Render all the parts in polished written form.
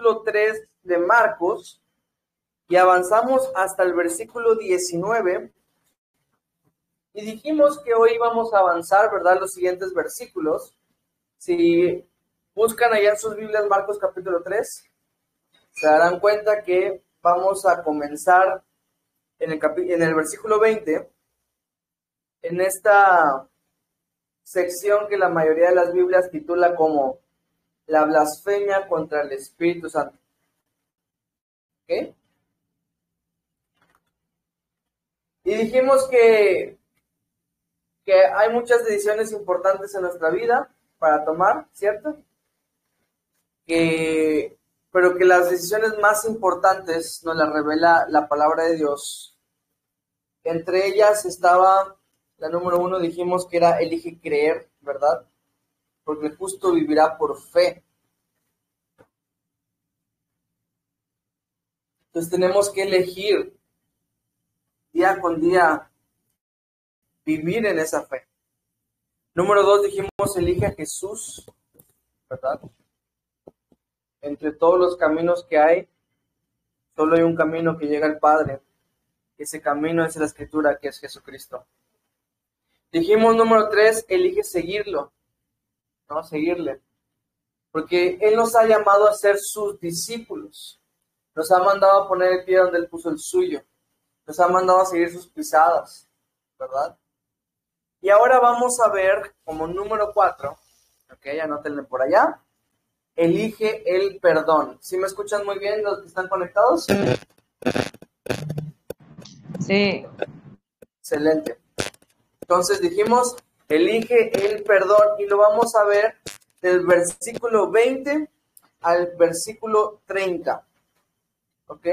capítulo 3 de Marcos y avanzamos hasta el versículo 19. Y dijimos que hoy vamos a avanzar, ¿verdad?, los siguientes versículos. Si buscan allá en sus Biblias Marcos capítulo 3, se darán cuenta que vamos a comenzar en el versículo 20, en esta sección que la mayoría de las Biblias titula como la blasfemia contra el Espíritu Santo. ¿Ok? Y dijimos que hay muchas decisiones importantes en nuestra vida para tomar, ¿cierto? Pero que las decisiones más importantes nos las revela la palabra de Dios. Entre ellas estaba la número 1, dijimos que era elige creer, ¿verdad? Porque el justo vivirá por fe. Entonces tenemos que elegir día con día vivir en esa fe. Número 2, dijimos elige a Jesús, ¿verdad? Entre todos los caminos que hay, solo hay un camino que llega al Padre. Ese camino es la Escritura, que es Jesucristo. Dijimos número 3, elige seguirlo, ¿no? Seguirle. Porque Él nos ha llamado a ser sus discípulos. Nos ha mandado a poner el pie donde Él puso el suyo. Nos ha mandado a seguir sus pisadas, ¿verdad? Y ahora vamos a ver como número 4, ok, anótenle por allá, elige el perdón. ¿Sí me escuchan muy bien los que están conectados? Sí. Excelente. Entonces dijimos, elige el perdón y lo vamos a ver del versículo 20 al versículo 30. ¿Ok?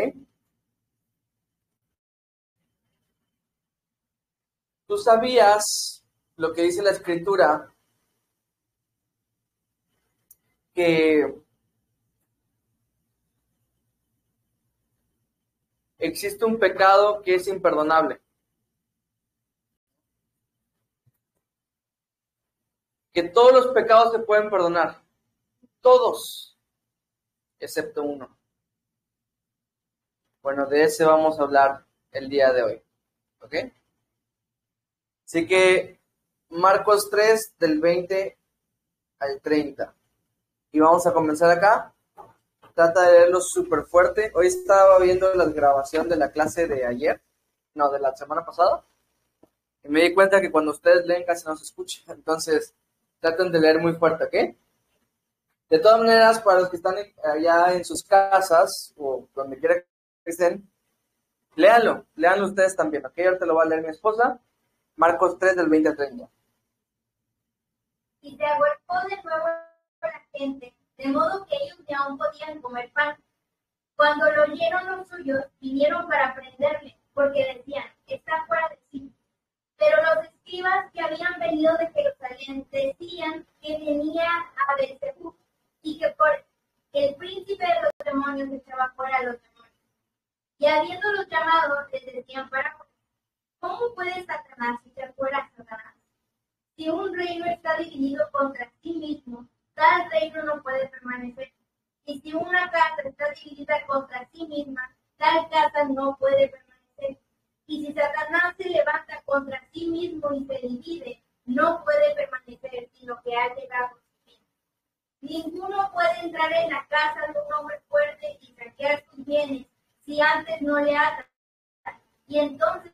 ¿Tú sabías lo que dice la Escritura? Que existe un pecado que es imperdonable. Que todos los pecados se pueden perdonar. Todos, excepto uno. Bueno, de ese vamos a hablar el día de hoy. ¿Ok? Así que Marcos 3 del 20 al 30. Y vamos a comenzar acá. Trata de leerlo súper fuerte. Hoy estaba viendo la grabación de la clase de ayer. No, de la semana pasada. Y me di cuenta que cuando ustedes leen casi no se escucha. Entonces, traten de leer muy fuerte, ¿ok? De todas maneras, para los que están allá en sus casas o donde quiera que estén, léanlo ustedes también, ¿ok? Ahorita lo va a leer mi esposa. Marcos 3 del 20 al 30. Y se agolpó de nuevo la gente, de modo que ellos ni aún podían comer pan. Cuando lo oyeron los suyos, vinieron para prenderle, porque decían, está fuera de sí. Pero los escribas que habían venido de Jerusalén decían que tenía a Beelzebub y que por el príncipe de los demonios echaba fuera a los demonios. Y habiéndolos llamado, les decían parábolas. ¿Cómo puede Satanás echar fuera a Satanás? Si un reino está dividido contra sí mismo, tal reino no puede permanecer. Y si una casa está dividida contra sí misma, tal casa no puede permanecer. Y si Satanás se levanta contra sí mismo y se divide, no puede permanecer, sino que ha llegado a su fin. Ninguno puede entrar en la casa de un hombre fuerte y saquear sus bienes si antes no le ata, y entonces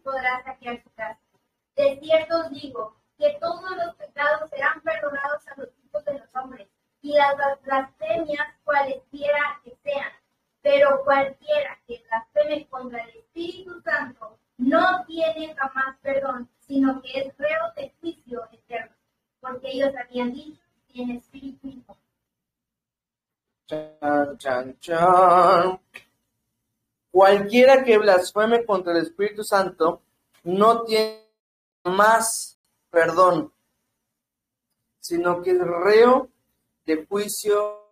podrá saquear su casa. De cierto os digo que todos los pecados serán perdonados a los hijos de los hombres, y las blasfemias cualesquiera que sean, pero cualquiera que blasfeme contra el Espíritu Santo no tiene jamás perdón, sino que es reo de juicio eterno, porque ellos habían dicho, tiene espíritu hijo. Chan, chan, chan. Cualquiera que blasfeme contra el Espíritu Santo no tiene más perdón, sino que es reo de juicio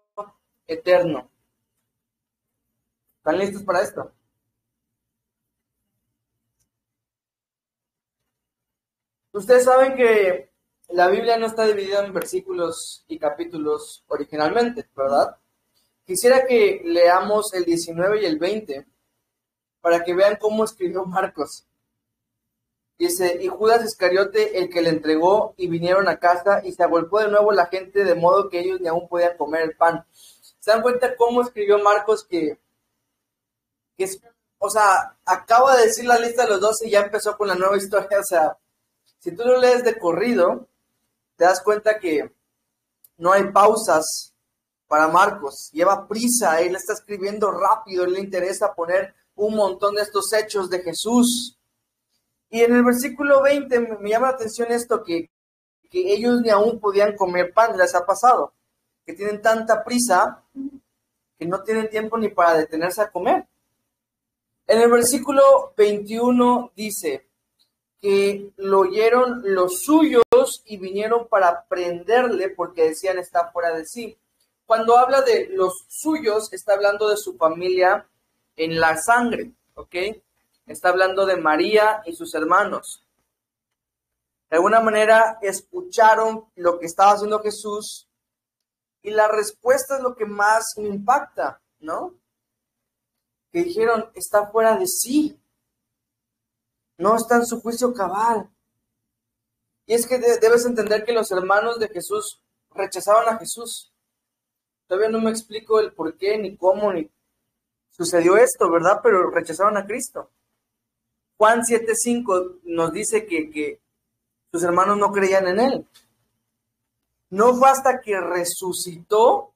eterno. ¿Están listos para esto? Ustedes saben que la Biblia no está dividida en versículos y capítulos originalmente, ¿verdad? Quisiera que leamos el 19 y el 20 para que vean cómo escribió Marcos. Dice, y Judas Iscariote, el que le entregó, y vinieron a casa, y se agolpó de nuevo la gente, de modo que ellos ni aún podían comer el pan. ¿Se dan cuenta cómo escribió Marcos o sea, acaba de decir la lista de los 12 y ya empezó con la nueva historia? O sea, si tú lo lees de corrido, te das cuenta que no hay pausas para Marcos. Lleva prisa, él está escribiendo rápido, él le interesa poner un montón de estos hechos de Jesús. Y en el versículo 20 me llama la atención esto, que ellos ni aún podían comer pan. Les ha pasado, que tienen tanta prisa que no tienen tiempo ni para detenerse a comer. En el versículo 21 dice que lo oyeron los suyos y vinieron para prenderle porque decían está fuera de sí. Cuando habla de los suyos, está hablando de su familia en la sangre, ¿ok? Está hablando de María y sus hermanos. De alguna manera escucharon lo que estaba haciendo Jesús y la respuesta es lo que más me impacta, ¿no? Que dijeron, está fuera de sí. No está en su juicio cabal. Y es que debes entender que los hermanos de Jesús rechazaron a Jesús. Todavía no me explico el por qué, ni cómo, ni sucedió esto, ¿verdad? Pero rechazaron a Cristo. Juan 7:5 nos dice que sus hermanos no creían en él. No fue hasta que resucitó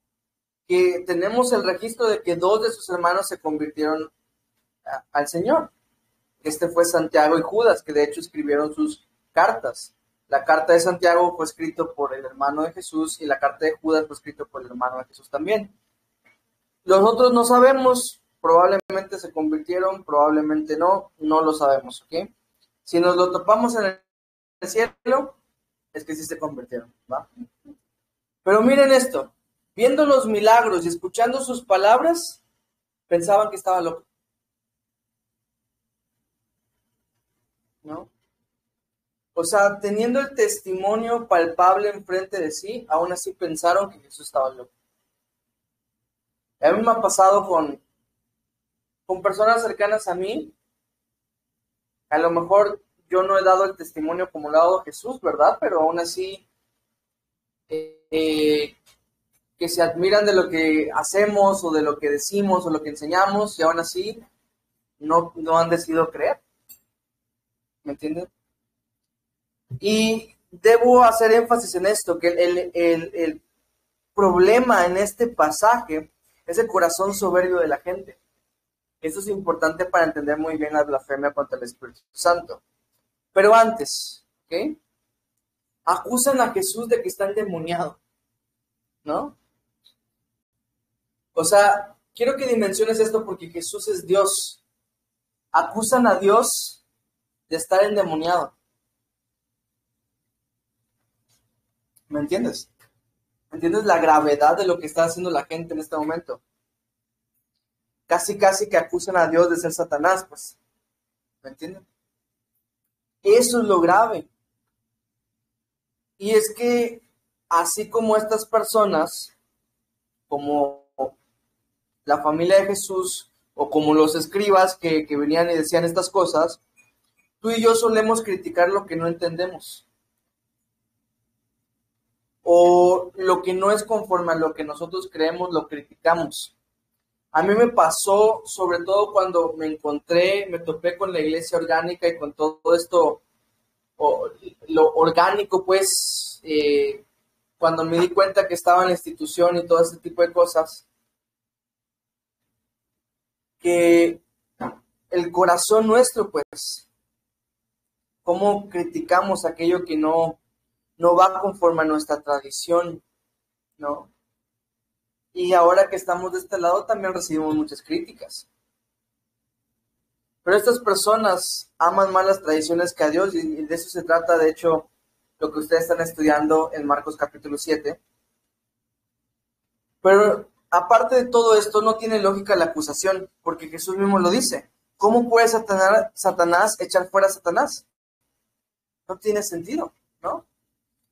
que tenemos el registro de que 2 de sus hermanos se convirtieron al Señor. Este fue Santiago y Judas, que de hecho escribieron sus cartas. La carta de Santiago fue escrita por el hermano de Jesús y la carta de Judas fue escrita por el hermano de Jesús también. Los otros no sabemos, probablemente se convirtieron, probablemente no lo sabemos, ¿ok? Si nos lo topamos en el cielo, es que sí se convirtieron, ¿va? Pero miren esto, viendo los milagros y escuchando sus palabras, pensaban que estaba loco, ¿no? O sea, teniendo el testimonio palpable enfrente de sí, aún así pensaron que Jesús estaba loco. A mí me ha pasado con personas cercanas a mí. A lo mejor yo no he dado el testimonio como lo ha dado Jesús, ¿verdad? Pero aún así, que se admiran de lo que hacemos o de lo que decimos o lo que enseñamos y aún así no han decidido creer. ¿Me entienden? Y debo hacer énfasis en esto, que el problema en este pasaje es el corazón soberbio de la gente. Eso es importante para entender muy bien la blasfemia contra el Espíritu Santo. Pero antes, ¿ok? Acusan a Jesús de que está endemoniado, ¿no? O sea, quiero que dimensiones esto porque Jesús es Dios. Acusan a Dios de estar endemoniado. ¿Me entiendes? ¿Me entiendes la gravedad de lo que está haciendo la gente en este momento? Casi que acusan a Dios de ser Satanás, pues. ¿Me entienden? Eso es lo grave. Y es que, así como estas personas, como la familia de Jesús, o como los escribas que venían y decían estas cosas, tú y yo solemos criticar lo que no entendemos. O lo que no es conforme a lo que nosotros creemos, lo criticamos. A mí me pasó, sobre todo cuando me topé con la iglesia orgánica y con todo esto, lo orgánico, pues, cuando me di cuenta que estaba en la institución y todo este tipo de cosas, que el corazón nuestro, pues, cómo criticamos aquello que no va conforme a nuestra tradición, ¿no? Y ahora que estamos de este lado también recibimos muchas críticas. Pero estas personas aman más las tradiciones que a Dios y de eso se trata, de hecho, lo que ustedes están estudiando en Marcos capítulo 7. Pero aparte de todo esto, no tiene lógica la acusación, porque Jesús mismo lo dice. ¿Cómo puede Satanás echar fuera a Satanás? No tiene sentido, ¿no?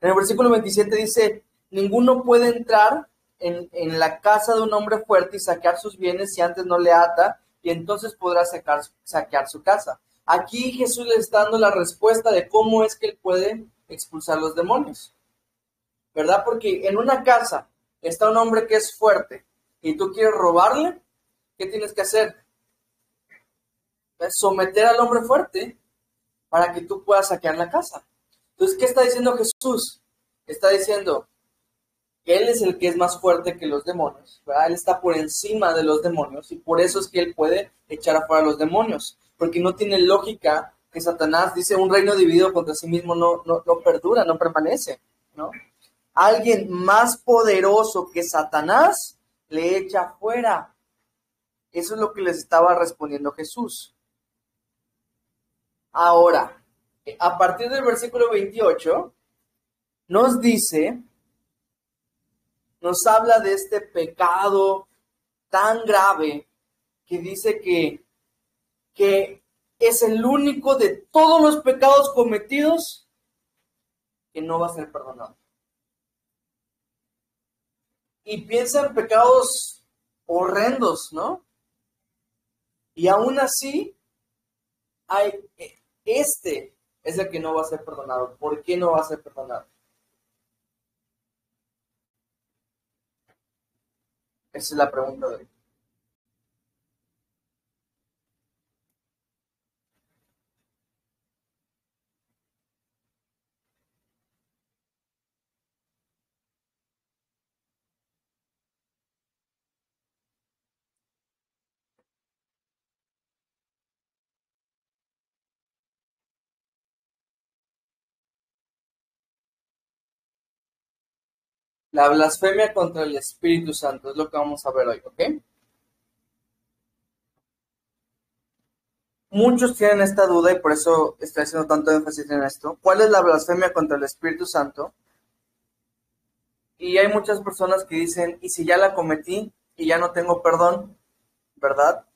En el versículo 27 dice, ninguno puede entrar en la casa de un hombre fuerte y saquear sus bienes si antes no le ata, y entonces podrá saquear su casa. Aquí Jesús le está dando la respuesta de cómo es que él puede expulsar los demonios, ¿verdad? Porque en una casa está un hombre que es fuerte y tú quieres robarle, ¿qué tienes que hacer? Es someter al hombre fuerte para que tú puedas saquear la casa. Entonces, ¿qué está diciendo Jesús? Está diciendo que Él es el que es más fuerte que los demonios, ¿verdad? Él está por encima de los demonios y por eso es que Él puede echar afuera a los demonios, porque no tiene lógica que Satanás dice un reino dividido contra sí mismo no perdura, no permanece, ¿no? Alguien más poderoso que Satanás le echa afuera. Eso es lo que les estaba respondiendo Jesús. Ahora, a partir del versículo 28, nos dice, nos habla de este pecado tan grave que dice que es el único de todos los pecados cometidos que no va a ser perdonado. Y piensa en pecados horrendos, ¿no? Y aún así, este es el que no va a ser perdonado. ¿Por qué no va a ser perdonado? Esa es la pregunta de hoy. La blasfemia contra el Espíritu Santo es lo que vamos a ver hoy, ¿ok? Muchos tienen esta duda y por eso estoy haciendo tanto énfasis en esto. ¿Cuál es la blasfemia contra el Espíritu Santo? Y hay muchas personas que dicen, ¿y si ya la cometí y ya no tengo perdón? ¿Verdad?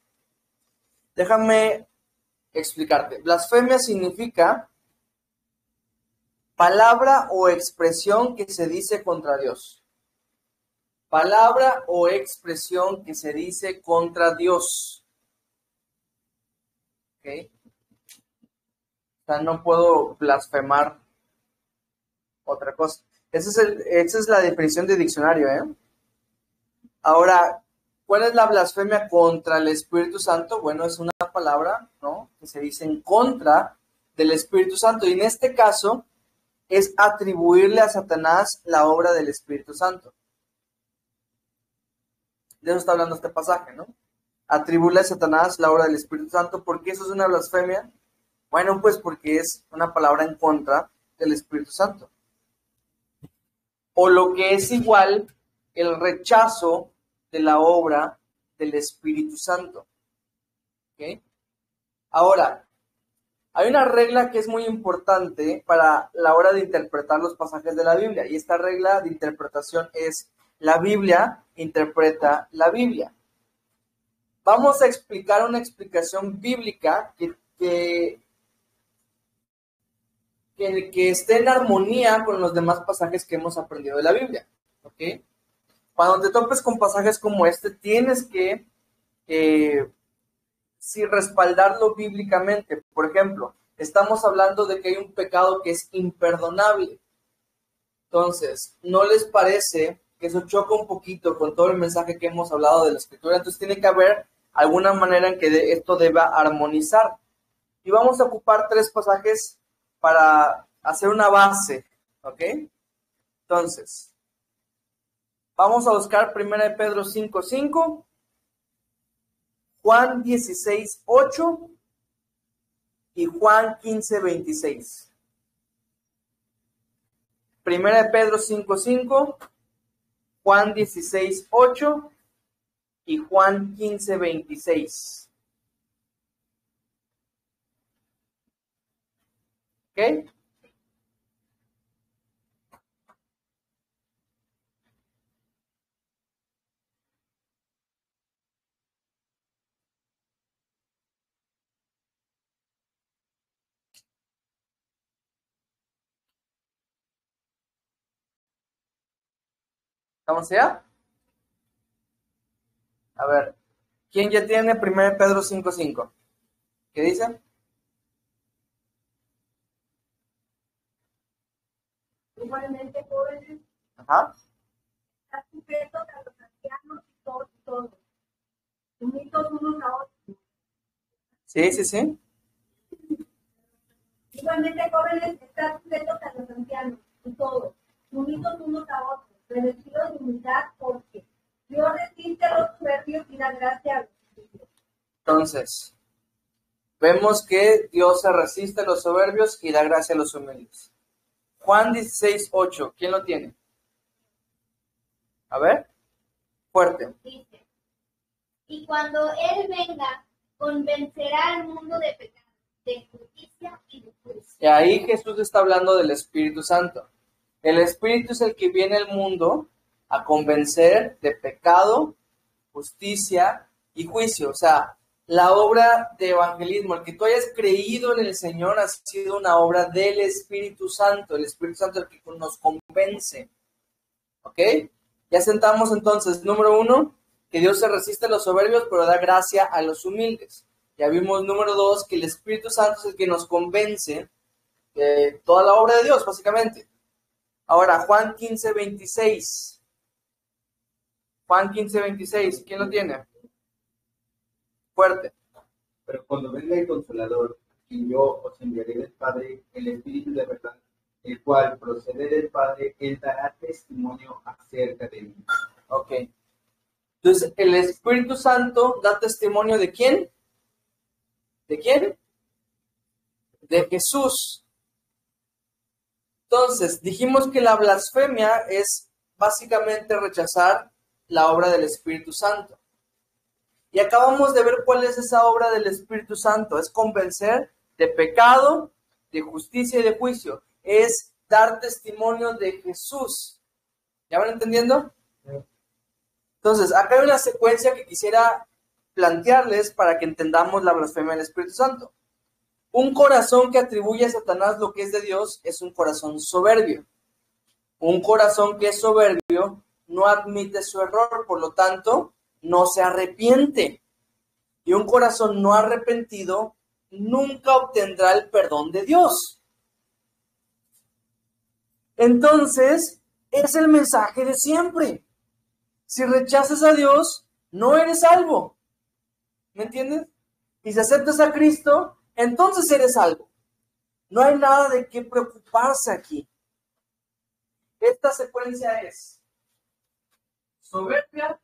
Déjame explicarte. Blasfemia significa palabra o expresión que se dice contra Dios. Palabra o expresión que se dice contra Dios. ¿Ok? O sea, no puedo blasfemar otra cosa. Esa es la definición de diccionario, ¿eh? Ahora, ¿cuál es la blasfemia contra el Espíritu Santo? Bueno, es una palabra, ¿no?, que se dice en contra del Espíritu Santo. Y en este caso es atribuirle a Satanás la obra del Espíritu Santo. De eso está hablando este pasaje, ¿no? Atribuirle a Satanás la obra del Espíritu Santo. ¿Por qué eso es una blasfemia? Bueno, pues porque es una palabra en contra del Espíritu Santo. O lo que es igual, el rechazo de la obra del Espíritu Santo. ¿Ok? Ahora, hay una regla que es muy importante para la hora de interpretar los pasajes de la Biblia, y esta regla de interpretación es: la Biblia interpreta la Biblia. Vamos a explicar una explicación bíblica que esté en armonía con los demás pasajes que hemos aprendido de la Biblia. ¿Ok? Cuando te topes con pasajes como este, tienes que sí respaldarlo bíblicamente. Por ejemplo, estamos hablando de que hay un pecado que es imperdonable. Entonces, ¿no les parece que eso choca un poquito con todo el mensaje que hemos hablado de la Escritura? Entonces tiene que haber alguna manera en que esto deba armonizar. Y vamos a ocupar 3 pasajes para hacer una base, ¿ok? Entonces, vamos a buscar 1 Pedro 5:5, Juan 16:8 y Juan 15:26. 1 Pedro 5:5, Juan 16:8 y Juan 15:26. ¿Ok? ¿Estamos allá? A ver, ¿quién ya tiene 1 Pedro 5:5? ¿Qué dice? Igualmente, jóvenes, Ajá. están sujetos a los ancianos y todos, unidos unos a otros. Sí. Igualmente, jóvenes, están sujetos a los ancianos y todos, unidos unos a otros, revestidos de humildad, porque Dios resiste a los soberbios y da gracia a los humildes. Entonces, vemos que Dios se resiste a los soberbios y da gracia a los humildes. Juan 16:8, ¿quién lo tiene? A ver, fuerte. Dice, y cuando Él venga, convencerá al mundo de pecado, de justicia y de juicio. Y ahí Jesús está hablando del Espíritu Santo. El Espíritu es el que viene al mundo a convencer de pecado, justicia y juicio. O sea, la obra de evangelismo, el que tú hayas creído en el Señor ha sido una obra del Espíritu Santo. El Espíritu Santo es el que nos convence. ¿Ok? Ya sentamos entonces, número 1, que Dios se resiste a los soberbios, pero da gracia a los humildes. Ya vimos, número 2, que el Espíritu Santo es el que nos convence de toda la obra de Dios, básicamente. Ahora, Juan 15:26. Juan 15:26, ¿quién lo tiene? Fuerte. Pero cuando venga el Consolador, quien yo os enviaré del Padre, el Espíritu de verdad, el cual procede del Padre, él dará testimonio acerca de mí. Ok. Entonces, el Espíritu Santo da testimonio ¿de quién? ¿De quién? De Jesús. Entonces, dijimos que la blasfemia es básicamente rechazar la obra del Espíritu Santo. Y acabamos de ver cuál es esa obra del Espíritu Santo. Es convencer de pecado, de justicia y de juicio. Es dar testimonio de Jesús. ¿Ya van entendiendo? Entonces, acá hay una secuencia que quisiera plantearles para que entendamos la blasfemia del Espíritu Santo. Un corazón que atribuye a Satanás lo que es de Dios es un corazón soberbio. Un corazón que es soberbio no admite su error, por lo tanto, no se arrepiente. Y un corazón no arrepentido nunca obtendrá el perdón de Dios. Entonces, es el mensaje de siempre. Si rechazas a Dios, no eres salvo. ¿Me entiendes? Y si aceptas a Cristo, entonces eres salvo. No hay nada de qué preocuparse aquí. Esta secuencia es soberbia,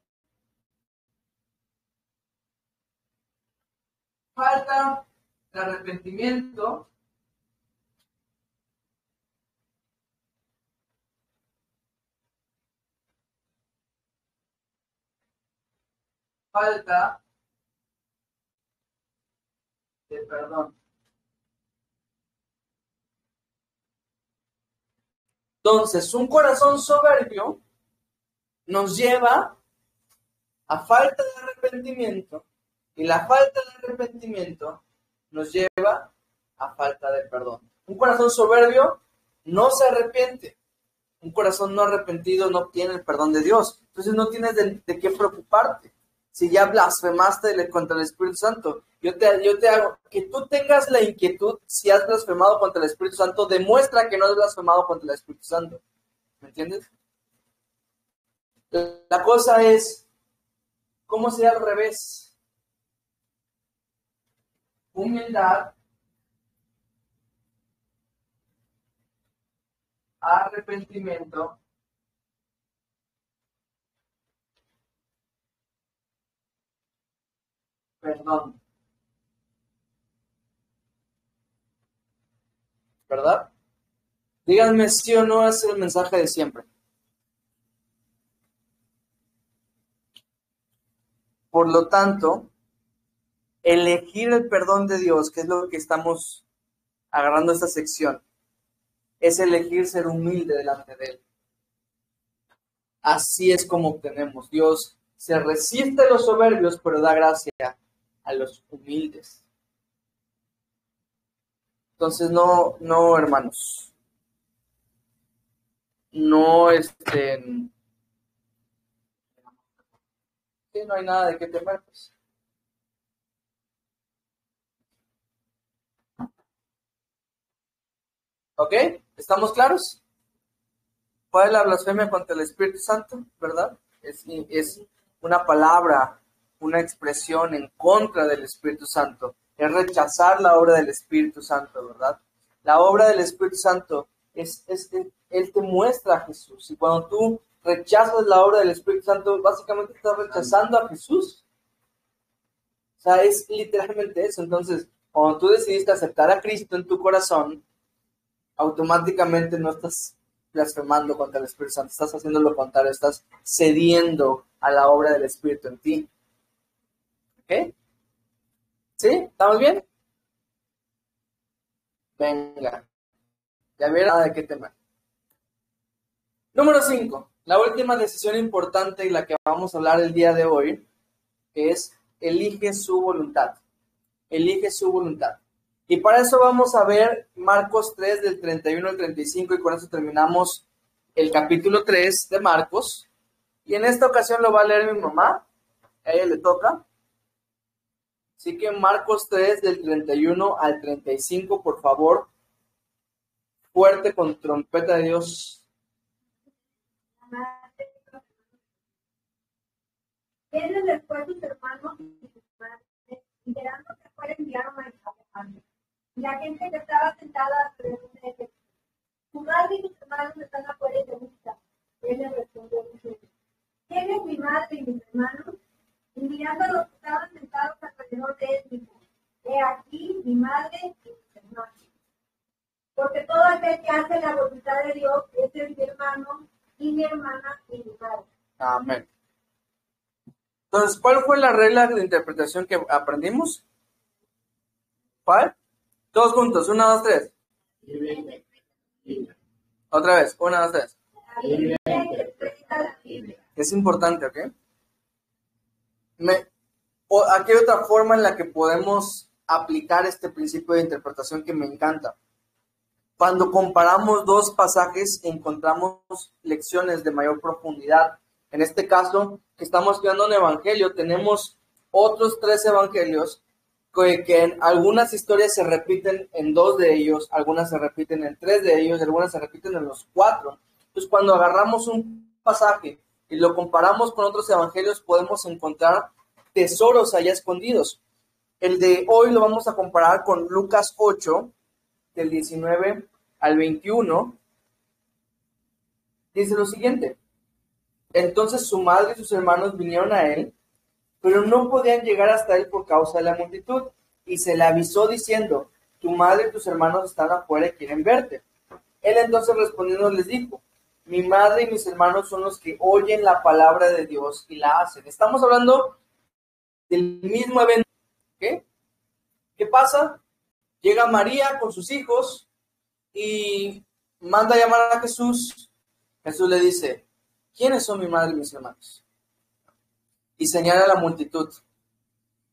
falta de arrepentimiento, falta de perdón. Entonces, un corazón soberbio nos lleva a falta de arrepentimiento y la falta de arrepentimiento nos lleva a falta de perdón. Un corazón soberbio no se arrepiente. Un corazón no arrepentido no obtiene el perdón de Dios. Entonces no tienes de qué preocuparte. Si ya blasfemaste contra el Espíritu Santo, yo te hago que tú tengas la inquietud. Si has blasfemado contra el Espíritu Santo, demuestra que no has blasfemado contra el Espíritu Santo. ¿Me entiendes? La cosa es, ¿cómo sería al revés? Humildad, arrepentimiento, perdón. ¿Verdad? Díganme sí o no es el mensaje de siempre. Por lo tanto, elegir el perdón de Dios, que es lo que estamos agarrando esta sección, es elegir ser humilde delante de Él. Así es como obtenemos. Dios se resiste a los soberbios, pero da gracia a los humildes. Entonces, no, hermanos. No, Sí, no hay nada de qué temer, pues. ¿Ok? ¿Estamos claros? ¿Cuál es la blasfemia contra el Espíritu Santo? ¿Verdad? Es una palabra, una expresión en contra del Espíritu Santo. Es rechazar la obra del Espíritu Santo, ¿verdad? La obra del Espíritu Santo Él te muestra a Jesús. Y cuando tú rechazas la obra del Espíritu Santo, básicamente estás rechazando a Jesús. O sea, es literalmente eso. Entonces, cuando tú decidiste aceptar a Cristo en tu corazón, automáticamente no estás blasfemando contra el Espíritu Santo, estás haciendo lo contrario, estás cediendo a la obra del Espíritu en ti. ¿Ok? ¿Sí? ¿Estamos bien? Venga. Ya vieron nada de qué tema. Número 5. La última decisión importante y la que vamos a hablar el día de hoy es elige su voluntad. Elige su voluntad. Y para eso vamos a ver Marcos 3 del 31 al 35 y con eso terminamos el capítulo 3 de Marcos. Y en esta ocasión lo va a leer mi mamá, a ella le toca. Así que Marcos 3 del 31 al 35, por favor, fuerte con trompeta de Dios. Vienen después sus hermanos y sus madres, enterando que fuera enviaron a Isabel. Y la gente que estaba sentada alrededor de él, su madre y sus hermanos están afuera y te buscan. Él le respondió diciendo, ¿quién es mi madre y mis hermanos? Y mirando a los que estaban sentados alrededor de él, dijo, he aquí mi madre y mis hermanos. Porque todo aquel que hace la voluntad de Dios, ese es mi hermano y mi hermana y mi madre. Amén. Entonces, ¿cuál fue la regla de interpretación que aprendimos? ¿Cuál? Todos juntos, 1, 2, 3. Otra vez, 1, 2, 3. Es importante, ¿ok? Aquí hay otra forma en la que podemos aplicar este principio de interpretación que me encanta. Cuando comparamos dos pasajes, encontramos lecciones de mayor profundidad. En este caso, que estamos estudiando un evangelio, tenemos otros 3 evangelios que en algunas historias se repiten en 2 de ellos, algunas se repiten en 3 de ellos, algunas se repiten en los 4. Entonces, cuando agarramos un pasaje y lo comparamos con otros evangelios, podemos encontrar tesoros allá escondidos. El de hoy lo vamos a comparar con Lucas 8, del 19 al 21. Dice lo siguiente. Entonces su madre y sus hermanos vinieron a él, pero no podían llegar hasta él por causa de la multitud, y se le avisó diciendo, tu madre y tus hermanos están afuera y quieren verte. Él entonces respondiendo les dijo, mi madre y mis hermanos son los que oyen la palabra de Dios y la hacen. Estamos hablando del mismo evento. ¿Okay? ¿Qué pasa? Llega María con sus hijos y manda a llamar a Jesús. Jesús le dice, ¿quiénes son mi madre y mis hermanos? Y señala a la multitud.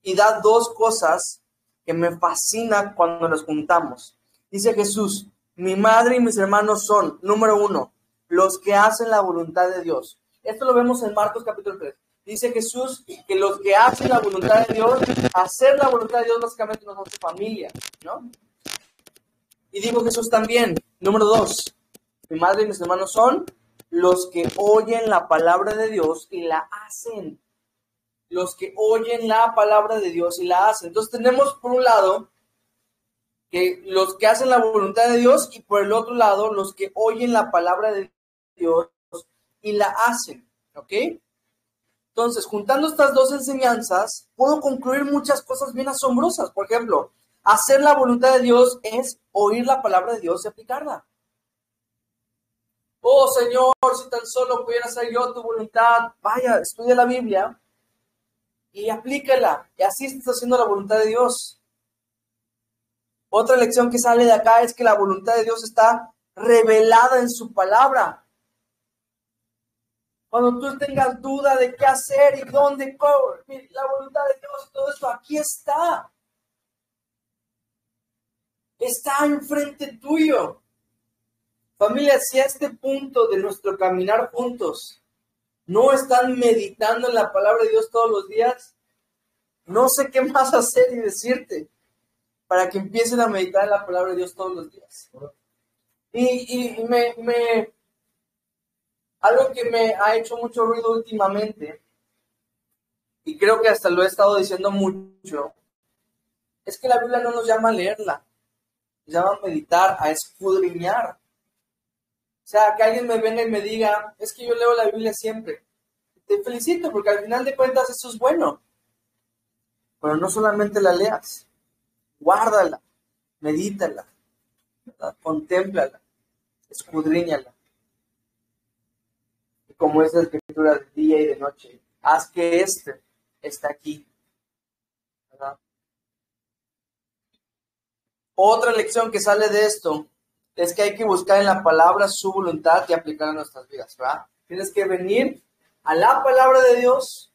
Y da 2 cosas que me fascinan cuando las juntamos. Dice Jesús, mi madre y mis hermanos son, número 1, los que hacen la voluntad de Dios. Esto lo vemos en Marcos capítulo 3. Dice Jesús que los que hacen la voluntad de Dios, hacer la voluntad de Dios básicamente nos hace familia, ¿no? Y dijo Jesús también, número 2, mi madre y mis hermanos son los que oyen la palabra de Dios y la hacen. Los que oyen la palabra de Dios y la hacen. Entonces tenemos por un lado que los que hacen la voluntad de Dios y por el otro lado los que oyen la palabra de Dios y la hacen. ¿Ok? Entonces, juntando estas 2 enseñanzas, puedo concluir muchas cosas bien asombrosas. Por ejemplo, hacer la voluntad de Dios es oír la palabra de Dios y aplicarla. Oh, Señor, si tan solo pudiera hacer yo tu voluntad, vaya, estudia la Biblia y aplícala. Y así estás haciendo la voluntad de Dios. Otra lección que sale de acá es que la voluntad de Dios está revelada en su palabra. Cuando tú tengas duda de qué hacer y dónde, la voluntad de Dios y todo eso, aquí está. Está enfrente tuyo. Familia, si a este punto de nuestro caminar juntos no están meditando en la palabra de Dios todos los días, no sé qué más hacer y decirte para que empiecen a meditar en la palabra de Dios todos los días. Y algo que me ha hecho mucho ruido últimamente, y creo que hasta lo he estado diciendo mucho, es que la Biblia no nos llama a leerla, nos llama a meditar, a escudriñar. O sea, que alguien me venga y me diga, es que yo leo la Biblia siempre. Te felicito, porque al final de cuentas eso es bueno. Pero no solamente la leas, guárdala, medítala, ¿verdad? Contémplala, escudriñala. Y como es la escritura de día y de noche, haz que está aquí, ¿verdad? Otra lección que sale de esto es que hay que buscar en la palabra su voluntad y aplicarla a nuestras vidas, ¿verdad? Tienes que venir a la palabra de Dios,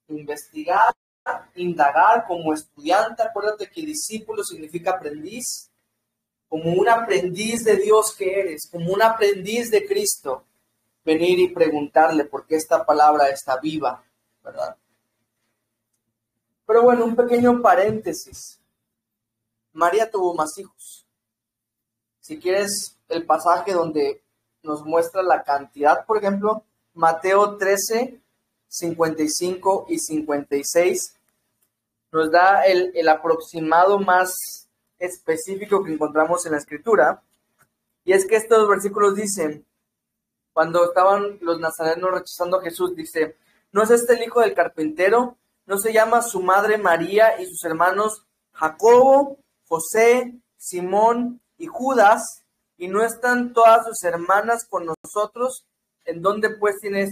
investigar, indagar como estudiante. Acuérdate que discípulo significa aprendiz, como un aprendiz de Dios que eres, como un aprendiz de Cristo, venir y preguntarle por qué esta palabra está viva, ¿verdad? Pero bueno, un pequeño paréntesis. María tuvo más hijos. Si quieres el pasaje donde nos muestra la cantidad, por ejemplo, Mateo 13, 55 y 56, nos da el aproximado más específico que encontramos en la Escritura. Y es que estos versículos dicen, cuando estaban los nazarenos rechazando a Jesús, dice, ¿no es este el hijo del carpintero? ¿No se llama su madre María y sus hermanos Jacobo, José, Simón y Judas? ¿Y no están todas sus hermanas con nosotros? ¿En dónde pues tiene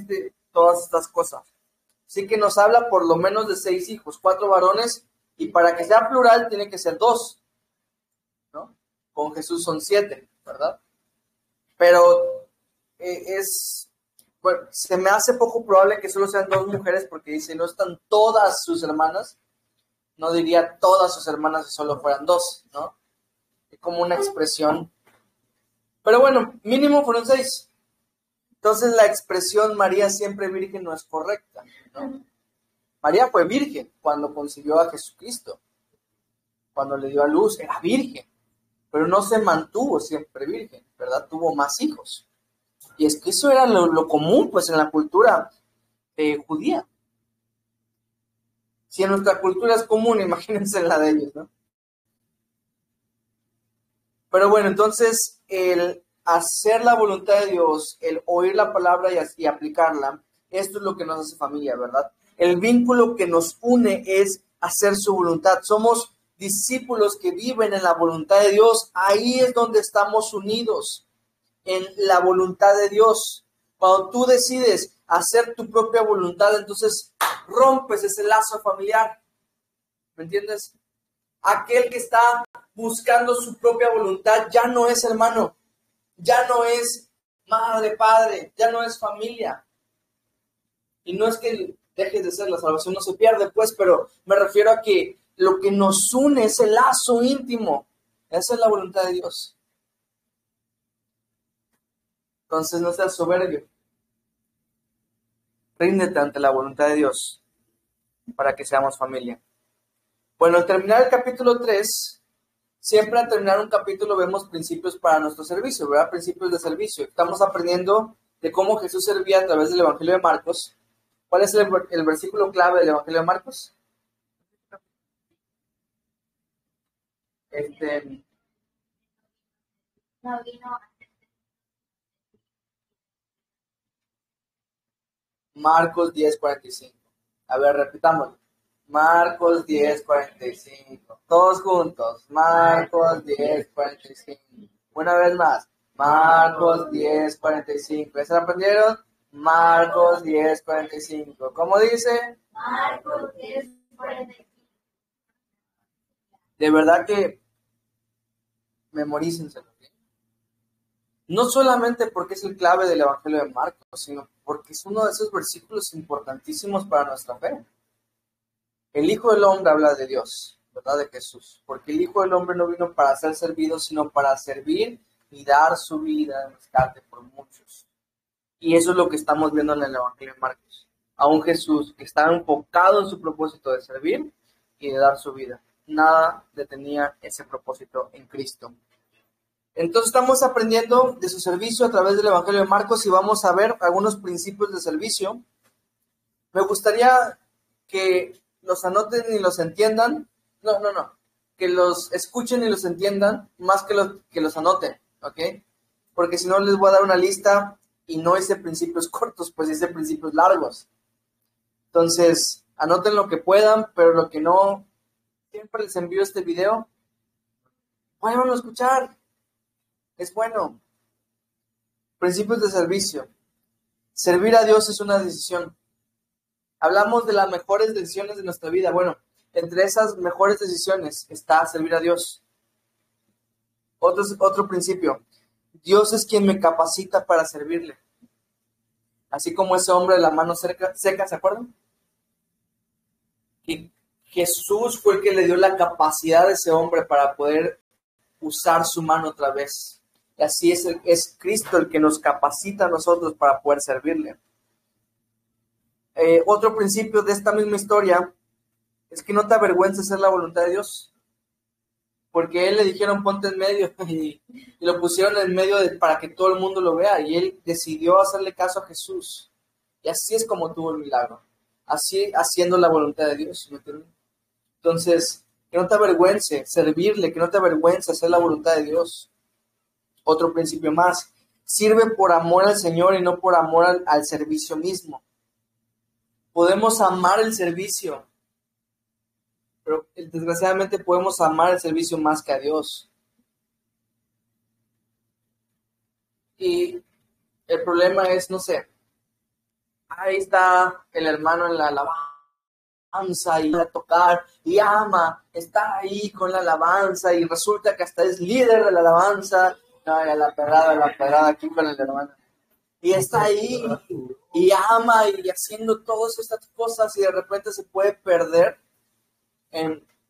todas estas cosas? Así que nos habla por lo menos de 6 hijos, 4 varones, y para que sea plural tiene que ser 2, ¿no? Con Jesús son 7, ¿verdad? Pero bueno, se me hace poco probable que solo sean 2 mujeres, porque dice, no están todas sus hermanas. No diría todas sus hermanas si solo fueran 2, ¿no? Es como una expresión. Pero bueno, mínimo fueron 6. Entonces la expresión María siempre virgen no es correcta, ¿no? María fue virgen cuando concibió a Jesucristo. Cuando le dio a luz era virgen, pero no se mantuvo siempre virgen, ¿verdad? Tuvo más hijos. Y es que eso era lo común, pues, en la cultura judía. Si en nuestra cultura es común, imagínense en la de ellos, ¿no? Pero bueno, entonces, el hacer la voluntad de Dios, el oír la palabra y aplicarla, esto es lo que nos hace familia, ¿verdad? El vínculo que nos une es hacer su voluntad. Somos discípulos que viven en la voluntad de Dios. Ahí es donde estamos unidos, en la voluntad de Dios. Cuando tú decides hacer tu propia voluntad, entonces rompes ese lazo familiar. ¿Me entiendes? Aquel que está buscando su propia voluntad ya no es hermano, ya no es madre, padre, ya no es familia. Y no es que dejes de ser, la salvación no se pierde, pues, pero me refiero a que lo que nos une es el lazo íntimo. Esa es la voluntad de Dios. Entonces no seas soberbio. Ríndete ante la voluntad de Dios para que seamos familia. Bueno, al terminar el capítulo 3, siempre al terminar un capítulo vemos principios para nuestro servicio, ¿verdad? Principios de servicio. Estamos aprendiendo de cómo Jesús servía a través del Evangelio de Marcos. ¿Cuál es el versículo clave del Evangelio de Marcos? No vino. Marcos 10:45. A ver, repitámoslo. Marcos 10:45. Todos juntos. Marcos 10:45. Una vez más. Marcos 10:45. ¿Ya se lo aprendieron? Marcos 10:45. ¿Cómo dice? Marcos 10:45. De verdad que memorícenselo. No solamente porque es el clave del Evangelio de Marcos, sino porque es uno de esos versículos importantísimos para nuestra fe. El Hijo del Hombre habla de Dios, ¿verdad? De Jesús. Porque el Hijo del Hombre no vino para ser servido, sino para servir y dar su vida en rescate por muchos. Y eso es lo que estamos viendo en el Evangelio de Marcos. A un Jesús que estaba enfocado en su propósito de servir y de dar su vida. Nada detenía ese propósito en Cristo. Entonces estamos aprendiendo de su servicio a través del Evangelio de Marcos y vamos a ver algunos principios de servicio. Me gustaría que los anoten y los entiendan. No. Que los escuchen y los entiendan más que los anoten, ¿ok? Porque si no les voy a dar una lista y no hice principios cortos, pues hice principios largos. Entonces, anoten lo que puedan, pero lo que no, siempre les envío este video. Vayan a escuchar. Es bueno. Principios de servicio. Servir a Dios es una decisión. Hablamos de las mejores decisiones de nuestra vida. Bueno, entre esas mejores decisiones está servir a Dios. Otro principio. Dios es quien me capacita para servirle. Así como ese hombre de la mano seca, ¿se acuerdan? Y Jesús fue el que le dio la capacidad a ese hombre para poder usar su mano otra vez. Y así es Cristo el que nos capacita a nosotros para poder servirle. Otro principio de esta misma historia es que no te avergüences hacer la voluntad de Dios. Porque a él le dijeron ponte en medio y lo pusieron en medio para que todo el mundo lo vea. Y él decidió hacerle caso a Jesús. Y así es como tuvo el milagro. Así haciendo la voluntad de Dios. Entonces, que no te avergüence servirle, que no te avergüence hacer la voluntad de Dios. Otro principio más. Sirve por amor al Señor y no por amor al servicio mismo. Podemos amar el servicio, pero desgraciadamente podemos amar el servicio más que a Dios. Y el problema es, no sé, ahí está el hermano en la alabanza y va a tocar y ama, está ahí con la alabanza y resulta que hasta es líder de la alabanza. No, la pegada aquí con el hermano. Y está ahí y ama y haciendo todas estas cosas y de repente se puede perder.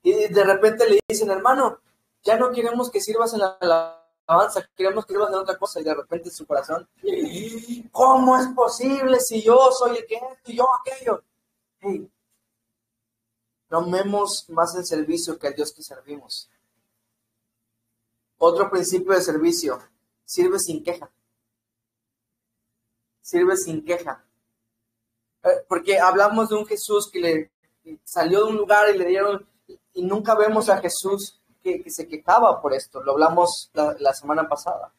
Y de repente le dicen, hermano, ya no queremos que sirvas en la alabanza, queremos que sirvas en otra cosa. Y de repente su corazón, ¿cómo es posible si yo soy el que esto y yo aquello? Hey, no amemos más el servicio que al Dios que servimos. Otro principio de servicio, sirve sin queja. Sirve sin queja. Porque hablamos de un Jesús que le salió de un lugar y le dieron, y nunca vemos a Jesús que se quejaba por esto. Lo hablamos la semana pasada.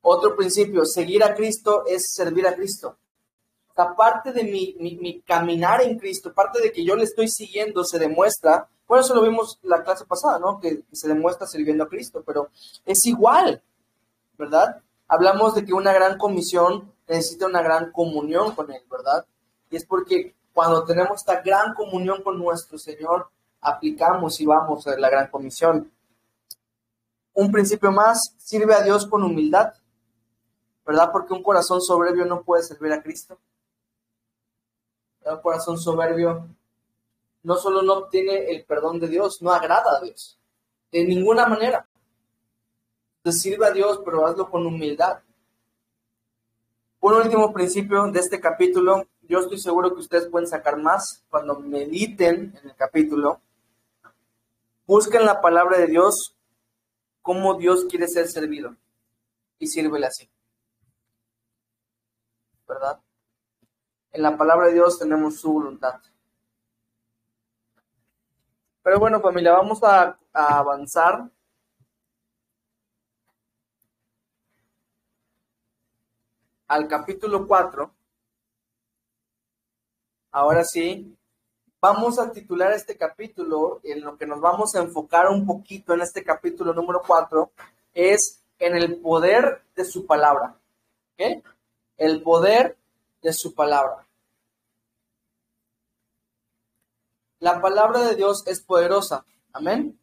Otro principio, seguir a Cristo es servir a Cristo. O sea, parte de mi caminar en Cristo, parte de que yo le estoy siguiendo, se demuestra. Por eso lo vimos la clase pasada, ¿no? Que se demuestra sirviendo a Cristo, pero es igual, ¿verdad? Hablamos de que una gran comisión necesita una gran comunión con Él, ¿verdad? Y es porque cuando tenemos esta gran comunión con nuestro Señor, aplicamos y vamos a la gran comisión. Un principio más, sirve a Dios con humildad, ¿verdad? Porque un corazón soberbio no puede servir a Cristo. Un corazón soberbio no solo no obtiene el perdón de Dios, no agrada a Dios, de ninguna manera. Entonces sirve a Dios, pero hazlo con humildad. Un último principio de este capítulo, yo estoy seguro que ustedes pueden sacar más cuando mediten en el capítulo. Busquen la palabra de Dios, cómo Dios quiere ser servido, y sírvele así, ¿verdad? En la palabra de Dios tenemos su voluntad. Pero bueno, familia, vamos a avanzar. Al capítulo 4. Ahora sí, vamos a titular este capítulo, en lo que nos vamos a enfocar un poquito en este capítulo número 4, es en el poder de su palabra. ¿Ok? El poder de su palabra. La palabra de Dios es poderosa. Amén.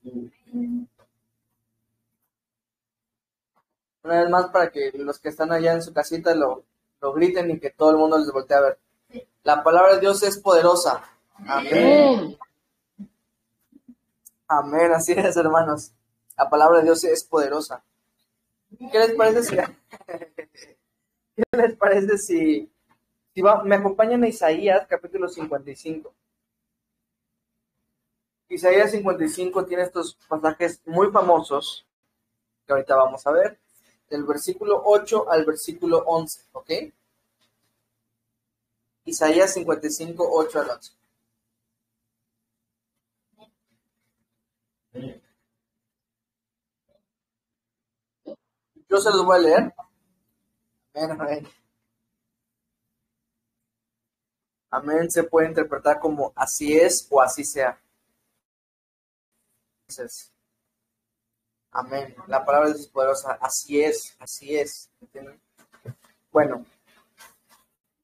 Una vez más para que los que están allá en su casita lo griten y que todo el mundo les voltee a ver. La palabra de Dios es poderosa. Amén. Amén, así es, hermanos. La palabra de Dios es poderosa. ¿Qué les parece si ¿Qué les parece si me acompañan a Isaías capítulo 55? Isaías 55 tiene estos pasajes muy famosos que ahorita vamos a ver, del versículo 8 al versículo 11, ¿ok? Isaías 55, 8 al 11. Yo se los voy a leer. Amén, amén. Amén se puede interpretar como así es o así sea. Entonces, amén. La palabra de Dios es poderosa. Así es, así es. ¿Entienden? Bueno.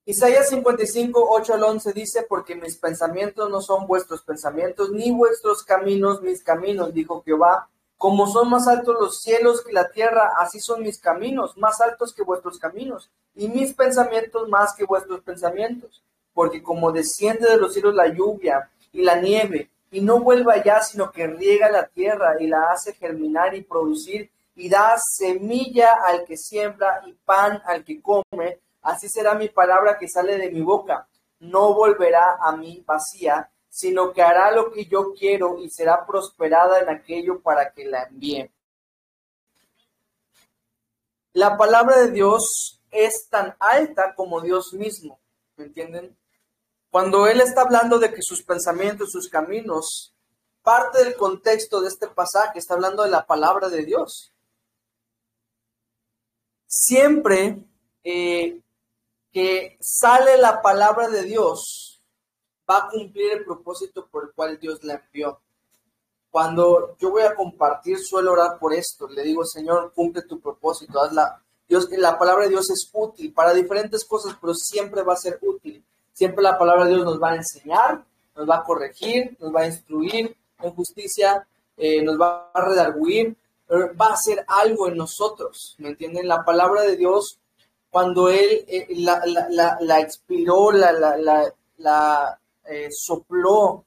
Isaías 55, 8 al 11 dice, porque mis pensamientos no son vuestros pensamientos, ni vuestros caminos mis caminos, dijo Jehová. Como son más altos los cielos que la tierra, así son mis caminos, más altos que vuestros caminos, y mis pensamientos más que vuestros pensamientos. Porque como desciende de los cielos la lluvia y la nieve, y no vuelve allá, sino que riega la tierra y la hace germinar y producir, y da semilla al que siembra y pan al que come, así será mi palabra que sale de mi boca. No volverá a mí vacía, sino que hará lo que yo quiero y será prosperada en aquello para que la envíe. La palabra de Dios es tan alta como Dios mismo, ¿me entienden? Cuando Él está hablando de que sus pensamientos, sus caminos, parte del contexto de este pasaje está hablando de la palabra de Dios. Siempre que sale la palabra de Dios, va a cumplir el propósito por el cual Dios la envió. Cuando yo voy a compartir, suelo orar por esto. Le digo, Señor, cumple tu propósito. Dios, la palabra de Dios es útil para diferentes cosas, pero siempre va a ser útil. Siempre la palabra de Dios nos va a enseñar, nos va a corregir, nos va a instruir en justicia, nos va a redarguir, va a hacer algo en nosotros. ¿Me entienden? La palabra de Dios, cuando Él la expiró, sopló,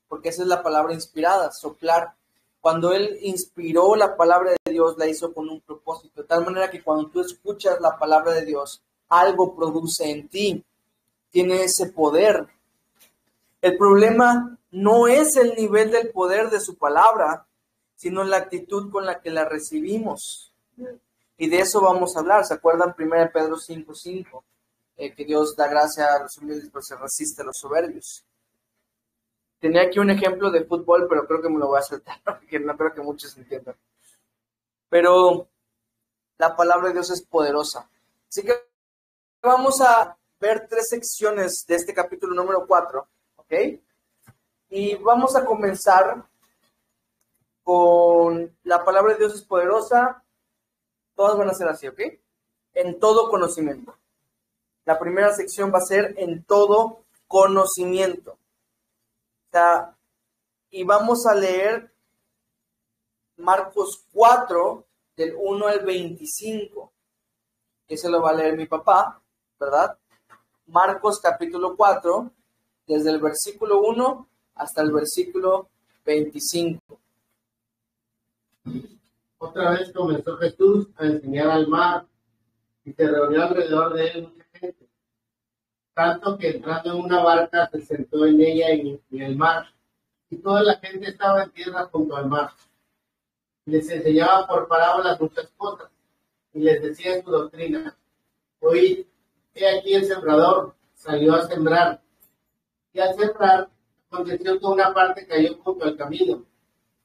porque esa es la palabra inspirada, soplar. Cuando Él inspiró la palabra de Dios, la hizo con un propósito, de tal manera que cuando tú escuchas la palabra de Dios, algo produce en ti, tiene ese poder. El problema no es el nivel del poder de su palabra, sino la actitud con la que la recibimos. Y de eso vamos a hablar. ¿Se acuerdan? 1 Pedro 5:5, que Dios da gracia a los humildes, pero se resiste a los soberbios. Tenía aquí un ejemplo de fútbol, pero creo que me lo voy a saltar, porque no creo que muchos entiendan. Pero la palabra de Dios es poderosa. Así que vamos a ver 3 secciones de este capítulo número 4, ¿ok? Y vamos a comenzar con la palabra de Dios es poderosa. Todas van a ser así, ¿ok? En todo conocimiento. La primera sección va a ser en todo conocimiento. O sea, y vamos a leer Marcos 4, del 1 al 25. Ese lo va a leer mi papá, ¿verdad? Marcos capítulo 4, desde el versículo 1 hasta el versículo 25. Otra vez comenzó Jesús a enseñar al mar y se reunió alrededor de él mucha gente, tanto que entrando en una barca se sentó en ella en el mar, y toda la gente estaba en tierra junto al mar. Les enseñaba por parábolas muchas cosas, y les decía en su doctrina: oíd, he aquí el sembrador salió a sembrar, y al sembrar aconteció que una parte cayó junto al camino.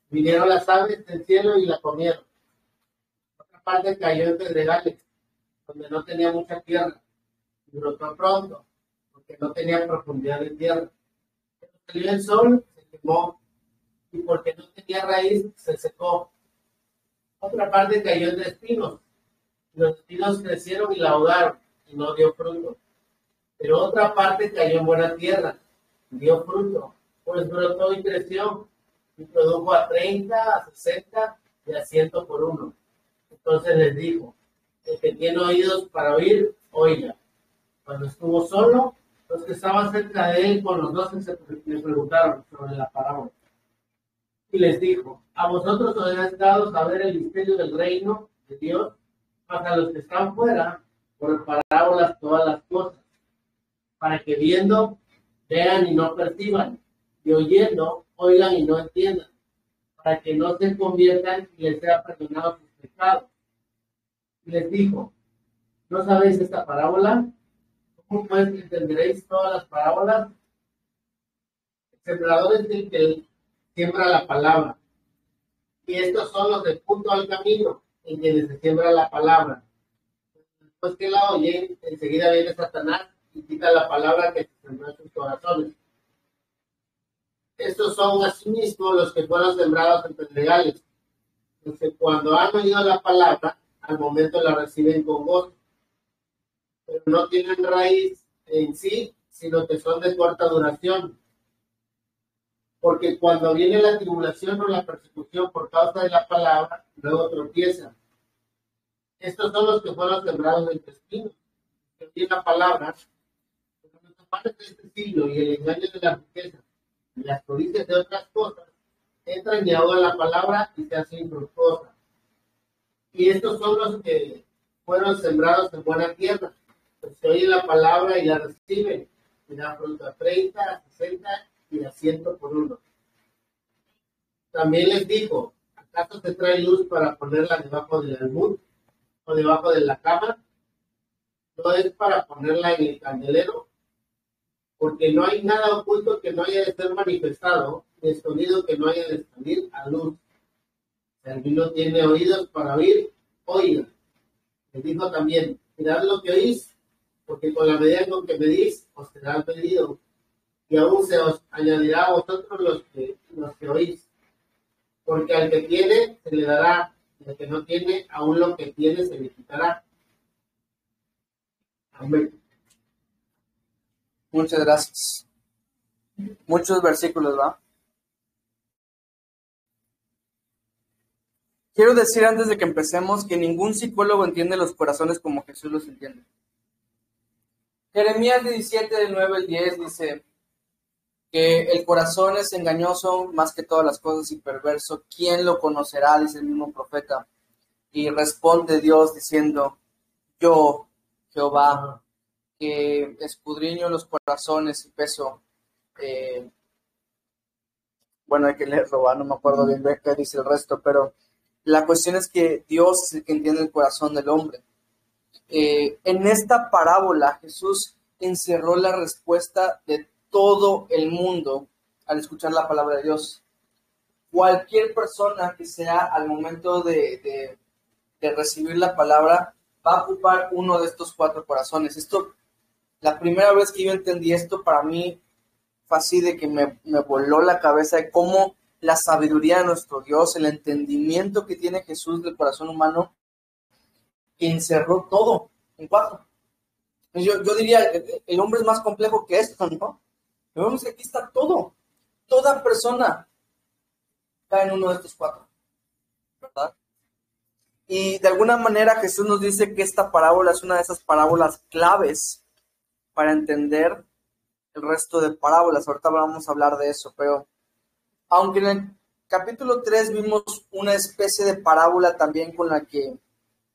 Vinieron las aves del cielo y la comieron. Otra parte cayó en pedregales, donde no tenía mucha tierra, y brotó pronto, porque no tenía profundidad de tierra. Pero salió el sol, se quemó, y porque no tenía raíz, se secó. Otra parte cayó entre espinos, y los espinos crecieron y la ahogaron, y no dio fruto. Pero otra parte cayó en buena tierra, y dio fruto, pues brotó y creció, y produjo a 30, a 60 y a 100 por uno. Entonces les dijo: el que tiene oídos para oír, oiga. Cuando estuvo solo, los que estaban cerca de él con los 12 le preguntaron sobre la parábola. Y les dijo: a vosotros os es dado saber el misterio del reino de Dios, mas a los que están fuera por parábolas todas las cosas, para que viendo, vean y no perciban, y oyendo, oigan y no entiendan, para que no se conviertan y les sea perdonado sus pecados. Y les dijo, ¿no sabéis esta parábola? ¿Cómo pues entenderéis todas las parábolas? El sembrador es el que siembra la palabra. Y estos son los de junto al camino, en quienes se siembra la palabra. Después que la oyen, enseguida viene Satanás y quita la palabra que se sembró en sus corazones. Estos son asimismo los que fueron sembrados entre legales, los que cuando han oído la palabra, al momento la reciben con gozo, pero no tienen raíz en sí, sino que son de corta duración. Porque cuando viene la tribulación o la persecución por causa de la palabra, luego tropiezan. Estos son los que fueron sembrados entre espinos, que oyen la palabra, pero los afanes de este siglo y el engaño de la riqueza y las codicias de otras cosas, entran y ahogan la palabra y se hacen infructuosa. Y estos son los que fueron sembrados en buena tierra, pues que oyen la palabra y la reciben, y dan fruto a 30, a 60 y a 100 por uno. También les dijo, ¿acaso se trae luz para ponerla debajo del almud o debajo de la cama? ¿No es para ponerla en el candelero? Porque no hay nada oculto que no haya de ser manifestado, ni escondido que no haya de salir a luz. Si alguno tiene oídos para oír, oiga. Les dijo también, mirad lo que oís, porque con la medida con que medís, os será medido, y aún se os añadirá a vosotros los que oís. Porque al que tiene, se le dará, y al que no tiene, aún lo que tiene se le quitará. Amén. Muchas gracias. Muchos versículos, ¿va? Quiero decir antes de que empecemos que ningún psicólogo entiende los corazones como Jesús los entiende. Jeremías 17, del 9 al 10 dice que el corazón es engañoso más que todas las cosas y perverso. ¿Quién lo conocerá? Dice el mismo profeta. Y responde Dios diciendo, yo, Jehová, que escudriño los corazones y peso. Bueno, hay que leerlo, ¿va? No me acuerdo bien qué dice el resto, pero la cuestión es que Dios es el que entiende el corazón del hombre. En esta parábola Jesús encerró la respuesta de todo el mundo al escuchar la palabra de Dios. Cualquier persona que sea al momento de recibir la palabra va a ocupar uno de estos 4 corazones. La primera vez que yo entendí esto, para mí fue así de que me voló la cabeza de cómo la sabiduría de nuestro Dios, el entendimiento que tiene Jesús del corazón humano, que encerró todo en 4. Yo diría, el hombre es más complejo que esto, ¿no? Pero vemos que aquí está todo. Toda persona cae en uno de estos 4, ¿verdad? Y de alguna manera Jesús nos dice que esta parábola es una de esas parábolas claves para entender el resto de parábolas. Ahorita vamos a hablar de eso, pero aunque en el capítulo 3 vimos una especie de parábola también con la que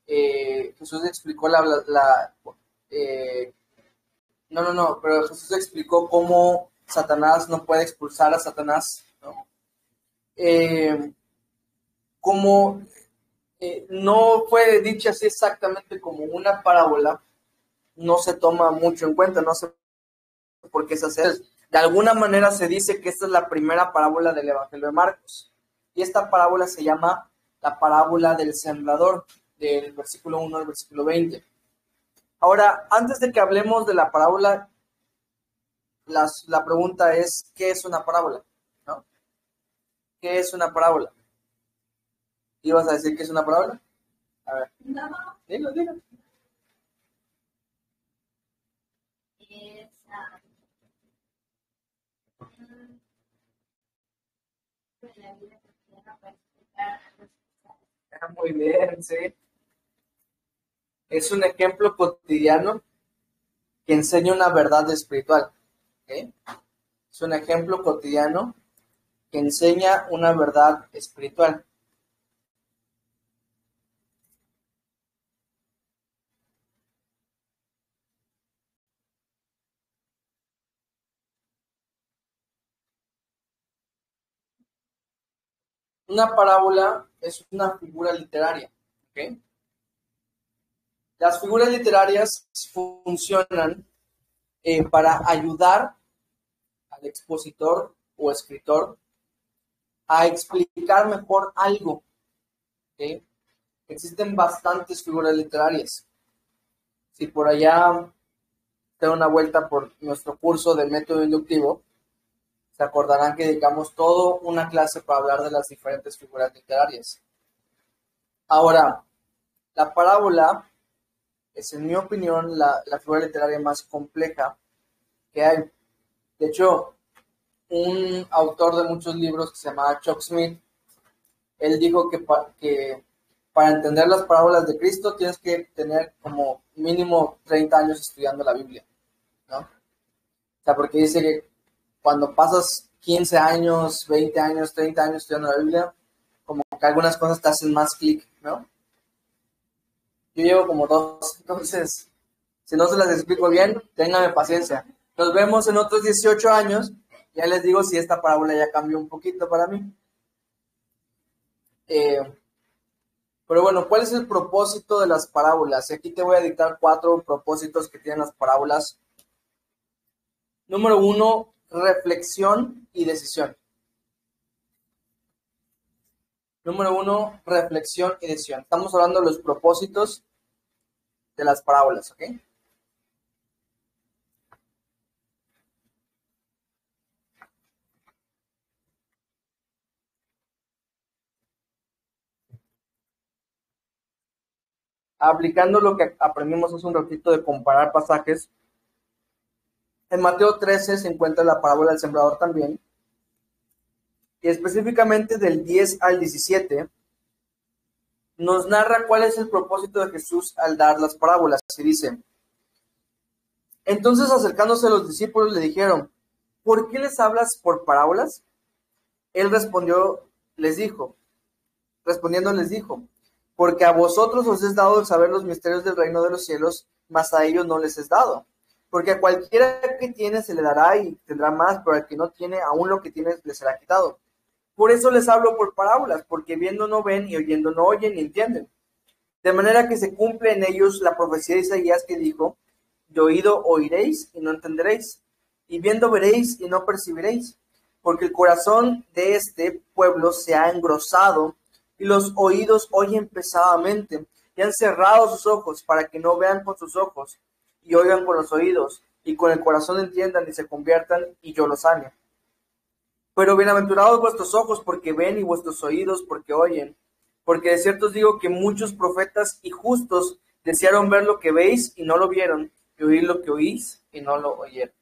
Jesús explicó pero Jesús explicó cómo Satanás no puede expulsar a Satanás, ¿no? Como no fue dicho así exactamente como una parábola, no se toma mucho en cuenta, no sé por qué se hace. De alguna manera se dice que esta es la primera parábola del Evangelio de Marcos. Y esta parábola se llama la parábola del sembrador, del versículo 1 al versículo 20. Ahora, antes de que hablemos de la parábola, la pregunta es, ¿qué es una parábola? ¿No? ¿Qué es una parábola? ¿Ibas a decir qué es una parábola? A ver. No. Dilo. Es, la vida cotidiana para explicar las cosas. Muy bien, sí. Es un ejemplo cotidiano que enseña una verdad espiritual. ¿Okay? Es un ejemplo cotidiano que enseña una verdad espiritual. Una parábola es una figura literaria. ¿Ok? Las figuras literarias funcionan para ayudar al expositor o escritor a explicar mejor algo. ¿Ok? Existen bastantes figuras literarias. Si por allá te da una vuelta por nuestro curso de método inductivo, se acordarán que dedicamos toda una clase para hablar de las diferentes figuras literarias. Ahora, la parábola es, en mi opinión, la figura literaria más compleja que hay. De hecho, un autor de muchos libros que se llamaba Chuck Smith, él dijo que para entender las parábolas de Cristo tienes que tener como mínimo 30 años estudiando la Biblia, ¿no? O sea, porque dice que cuando pasas 15 años, 20 años, 30 años estudiando la Biblia, como que algunas cosas te hacen más clic, ¿no? Yo llevo como 2, entonces, si no se las explico bien, ténganme paciencia. Nos vemos en otros 18 años, ya les digo si esta parábola ya cambió un poquito para mí. Pero bueno, ¿cuál es el propósito de las parábolas? Y aquí te voy a dictar 4 propósitos que tienen las parábolas. Número 1, reflexión y decisión. Número 1, reflexión y decisión. Estamos hablando de los propósitos de las parábolas, ¿ok? Aplicando lo que aprendimos hace un ratito de comparar pasajes, en Mateo 13 se encuentra la parábola del sembrador también, y específicamente del 10 al 17 nos narra cuál es el propósito de Jesús al dar las parábolas. Se dice: entonces, acercándose a los discípulos, le dijeron: ¿por qué les hablas por parábolas? Él respondiendo les dijo: porque a vosotros os es dado el saber los misterios del reino de los cielos, mas a ellos no les es dado. Porque a cualquiera que tiene se le dará y tendrá más, pero al que no tiene, aún lo que tiene le será quitado. Por eso les hablo por parábolas, porque viendo no ven y oyendo no oyen ni entienden. De manera que se cumple en ellos la profecía de Isaías que dijo: de oído oiréis y no entenderéis, y viendo veréis y no percibiréis, porque el corazón de este pueblo se ha engrosado, y los oídos oyen pesadamente, y han cerrado sus ojos para que no vean con sus ojos, y oigan con los oídos, y con el corazón entiendan y se conviertan, y yo los sane. Pero bienaventurados vuestros ojos porque ven, y vuestros oídos porque oyen. Porque de cierto os digo que muchos profetas y justos desearon ver lo que veis y no lo vieron, y oír lo que oís y no lo oyeron.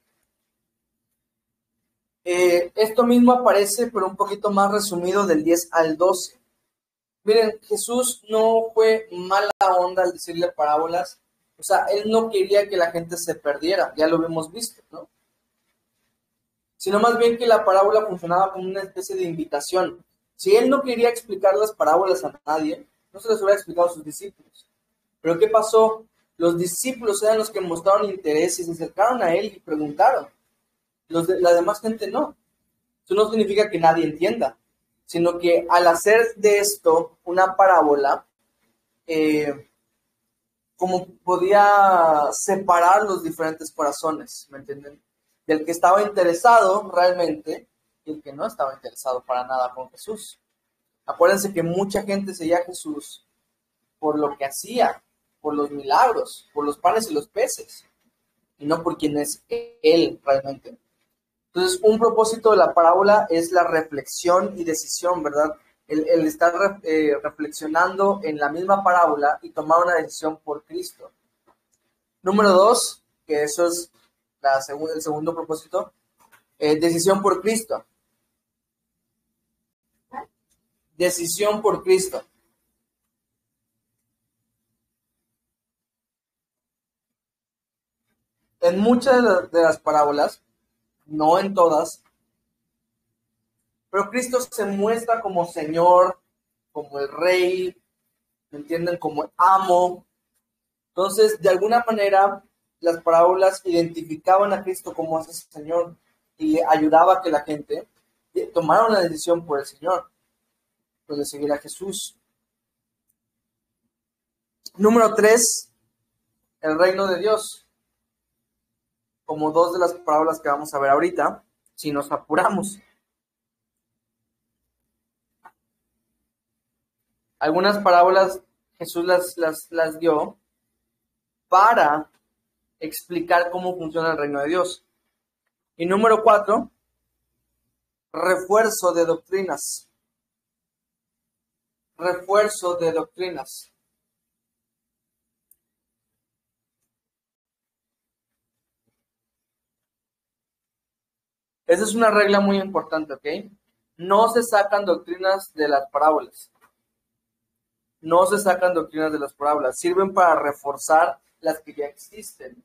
Esto mismo aparece, pero un poquito más resumido, del 10 al 12. Miren, Jesús no fue mala onda al decirle parábolas. O sea, él no quería que la gente se perdiera, ya lo hemos visto, ¿no? Sino más bien que la parábola funcionaba como una especie de invitación. Si él no quería explicar las parábolas a nadie, no se las hubiera explicado a sus discípulos. Pero ¿qué pasó? Los discípulos eran los que mostraron interés y se acercaron a él y preguntaron. La demás gente no. Eso no significa que nadie entienda, sino que al hacer de esto una parábola, como podía separar los diferentes corazones, ¿me entienden? Del que estaba interesado realmente y el que no estaba interesado para nada con Jesús. Acuérdense que mucha gente seguía a Jesús por lo que hacía, por los milagros, por los panes y los peces, y no por quién es él realmente. Entonces, un propósito de la parábola es la reflexión y decisión, ¿verdad? El estar reflexionando en la misma parábola y tomar una decisión por Cristo. Número 2, que eso es el segundo propósito, decisión por Cristo. Decisión por Cristo. En muchas de las parábolas, no en todas, pero Cristo se muestra como Señor, como el Rey, ¿me entienden? Como el amo. Entonces, de alguna manera, las parábolas identificaban a Cristo como ese Señor y ayudaba a que la gente tomara una decisión por el Señor. pues, de seguir a Jesús. Número 3, el reino de Dios. Como dos de las parábolas que vamos a ver ahorita, si nos apuramos. Algunas parábolas Jesús las dio para explicar cómo funciona el reino de Dios. Y número 4, refuerzo de doctrinas. Refuerzo de doctrinas. Esa es una regla muy importante, ¿ok? No se sacan doctrinas de las parábolas. No se sacan doctrinas de las parábolas. Sirven para reforzar las que ya existen.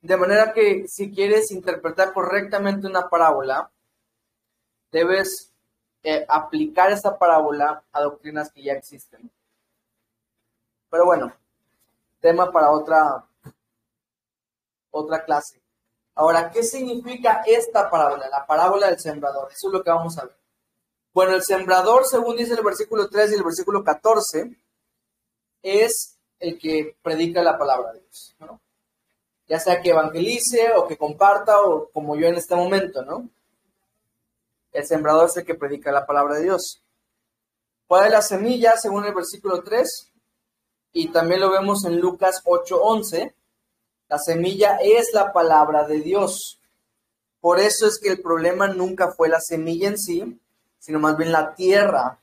De manera que si quieres interpretar correctamente una parábola, debes aplicar esa parábola a doctrinas que ya existen. Pero bueno, tema para otra clase. Ahora, ¿qué significa esta parábola? La parábola del sembrador. Eso es lo que vamos a ver. Bueno, el sembrador, según dice el versículo 3 y el versículo 14, es el que predica la palabra de Dios, ¿no? Ya sea que evangelice o que comparta o como yo en este momento, ¿no? El sembrador es el que predica la palabra de Dios. ¿Cuál es la semilla? Según el versículo 3, y también lo vemos en Lucas 8:11, la semilla es la palabra de Dios. Por eso es que el problema nunca fue la semilla en sí, sino más bien la tierra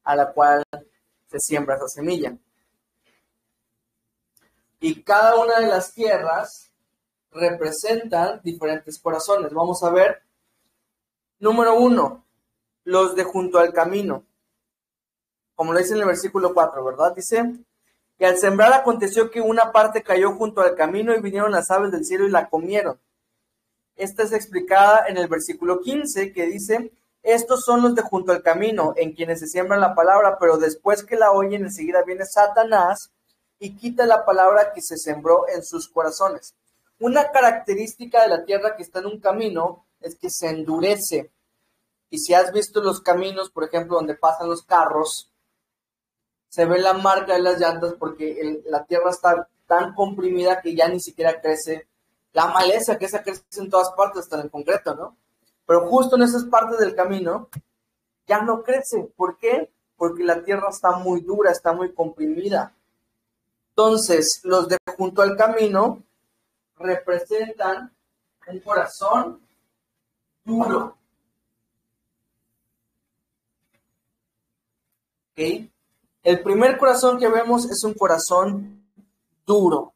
a la cual se siembra esa semilla. Y cada una de las tierras representan diferentes corazones. Vamos a ver. Número 1, los de junto al camino. Como lo dice en el versículo 4, ¿verdad? Dice, y al sembrar aconteció que una parte cayó junto al camino y vinieron las aves del cielo y la comieron. Esta es explicada en el versículo 15, que dice, estos son los de junto al camino, en quienes se siembra la palabra, pero después que la oyen, enseguida viene Satanás y quita la palabra que se sembró en sus corazones. Una característica de la tierra que está en un camino es que se endurece. Y si has visto los caminos, por ejemplo, donde pasan los carros, se ve la marca de las llantas porque la tierra está tan comprimida que ya ni siquiera crece la maleza, que esa crece en todas partes, hasta en el concreto, ¿no? Pero justo en esas partes del camino ya no crece. ¿Por qué? Porque la tierra está muy dura, está muy comprimida. Entonces, los de junto al camino representan un corazón duro. ¿Ok? El primer corazón que vemos es un corazón duro.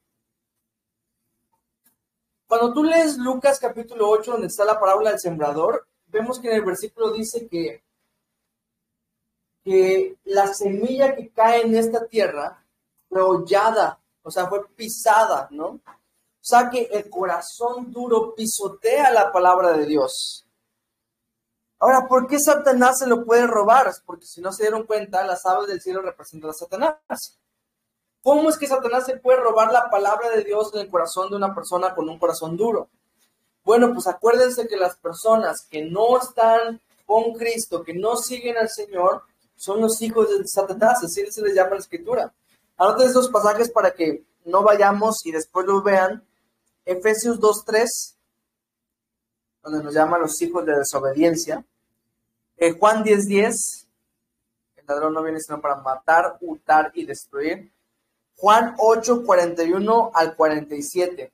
Cuando tú lees Lucas capítulo 8, donde está la parábola del sembrador, vemos que en el versículo dice que la semilla que cae en esta tierra fue hollada, o sea, fue pisada, ¿no? O sea, que el corazón duro pisotea la palabra de Dios. Ahora, ¿por qué Satanás se lo puede robar? Porque si no se dieron cuenta, las aves del cielo representan a Satanás. ¿Cómo es que Satanás se puede robar la palabra de Dios en el corazón de una persona con un corazón duro? Bueno, pues acuérdense que las personas que no están con Cristo, que no siguen al Señor, son los hijos de Satanás, así se les llama la Escritura. Anoten estos pasajes para que no vayamos y después los vean. Efesios 2:3, donde nos llama los hijos de desobediencia. Juan 10:10, el ladrón no viene sino para matar, hurtar y destruir. Juan 8:41 al 47,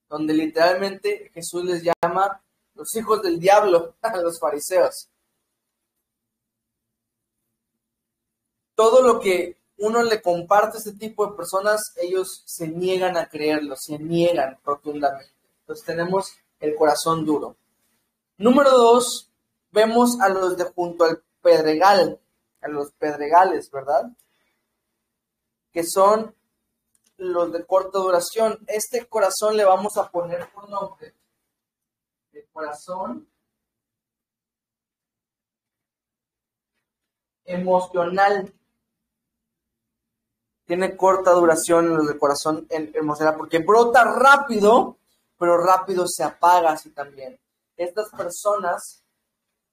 donde literalmente Jesús les llama los hijos del diablo a los fariseos. Todo lo que uno le comparte a este tipo de personas, ellos se niegan a creerlo, se niegan rotundamente. Entonces tenemos el corazón duro. Número 2, vemos a los de junto al pedregal, a los pedregales, ¿verdad? Que son los de corta duración. Este corazón le vamos a poner por nombre el corazón emocional. Tiene corta duración en los de corazón emocional porque brota rápido, pero rápido se apaga así también. Estas personas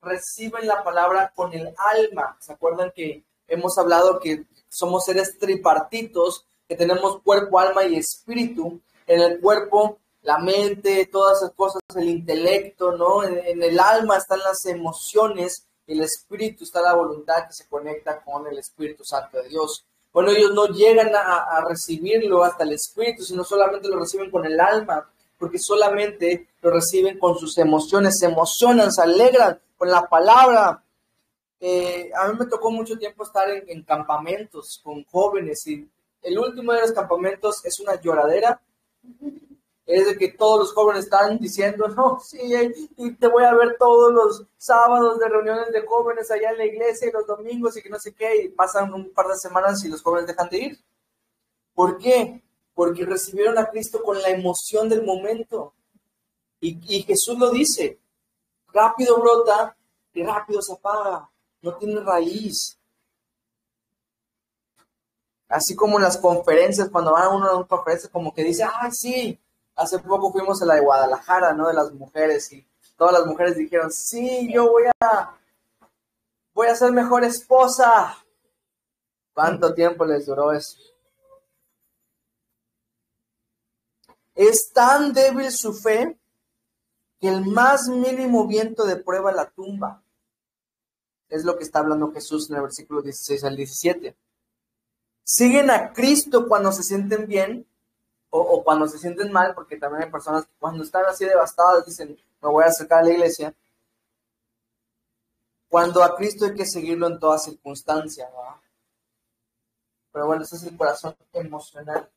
reciben la palabra con el alma. ¿Se acuerdan que hemos hablado que somos seres tripartitos, que tenemos cuerpo, alma y espíritu? En el cuerpo, la mente, todas esas cosas, el intelecto, ¿no? En el alma están las emociones, el espíritu está la voluntad que se conecta con el Espíritu Santo de Dios. Bueno, ellos no llegan a recibirlo hasta el espíritu, sino solamente lo reciben con el alma, porque solamente lo reciben con sus emociones, se emocionan, se alegran con la palabra. A mí me tocó mucho tiempo estar en campamentos con jóvenes, y el último de los campamentos es una lloradera. Es de que todos los jóvenes están diciendo, no, sí, y te voy a ver todos los sábados de reuniones de jóvenes allá en la iglesia y los domingos y que no sé qué, y pasan un par de semanas y los jóvenes dejan de ir. ¿Por qué? Porque recibieron a Cristo con la emoción del momento. Y Jesús lo dice, rápido brota y rápido se apaga, no tiene raíz. Así como en las conferencias, cuando van a una conferencia, como que dice, ¡ay, sí! Hace poco fuimos a la de Guadalajara, ¿no? De las mujeres, y todas las mujeres dijeron, sí, yo voy a ser mejor esposa. ¿Cuánto tiempo les duró eso? Es tan débil su fe que el más mínimo viento de prueba la tumba. Es lo que está hablando Jesús en el versículo 16 al 17. Siguen a Cristo cuando se sienten bien, o cuando se sienten mal, porque también hay personas que cuando están así devastadas dicen, me voy a acercar a la iglesia. Cuando a Cristo hay que seguirlo en toda circunstancia, ¿no? Pero bueno, ese es el corazón emocional.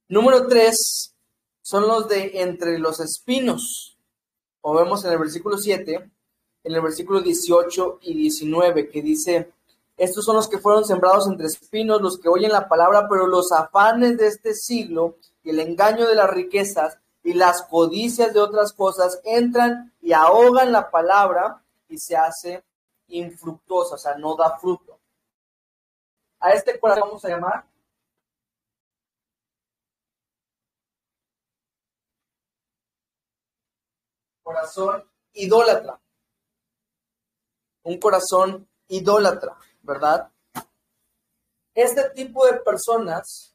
Número 3 son los de entre los espinos. O vemos en el versículo 7, en el versículo 18 y 19, que dice, estos son los que fueron sembrados entre espinos, los que oyen la palabra, pero los afanes de este siglo y el engaño de las riquezas y las codicias de otras cosas entran y ahogan la palabra y se hace infructuosa, o sea, no da fruto. A este corazón vamos a llamar corazón idólatra. Un corazón idólatra, ¿verdad? Este tipo de personas,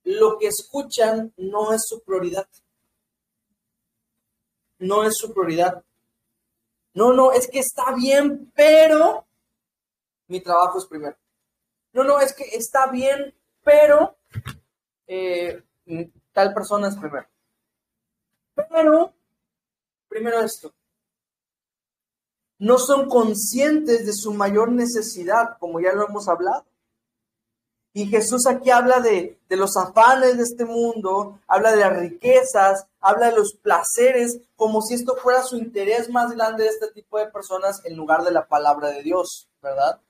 lo que escuchan no es su prioridad. No es su prioridad. No, es que está bien, pero mi trabajo es primero. No, es que está bien, pero tal persona es primero. Pero, primero esto. No son conscientes de su mayor necesidad, como ya lo hemos hablado. Y Jesús aquí habla de los afanes de este mundo, habla de las riquezas, habla de los placeres, como si esto fuera su interés más grande de este tipo de personas en lugar de la palabra de Dios, ¿verdad?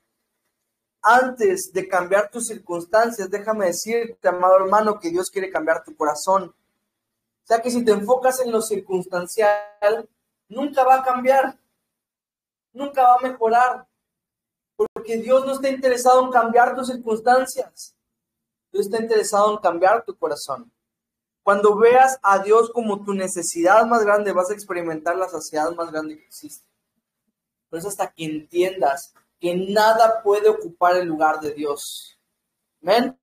Antes de cambiar tus circunstancias, déjame decirte, amado hermano, que Dios quiere cambiar tu corazón. O sea que si te enfocas en lo circunstancial, nunca va a cambiar, nunca va a mejorar. Porque Dios no está interesado en cambiar tus circunstancias. Dios está interesado en cambiar tu corazón. Cuando veas a Dios como tu necesidad más grande, vas a experimentar la saciedad más grande que existe. Pero es hasta que entiendas que nada puede ocupar el lugar de Dios. ¿Amén?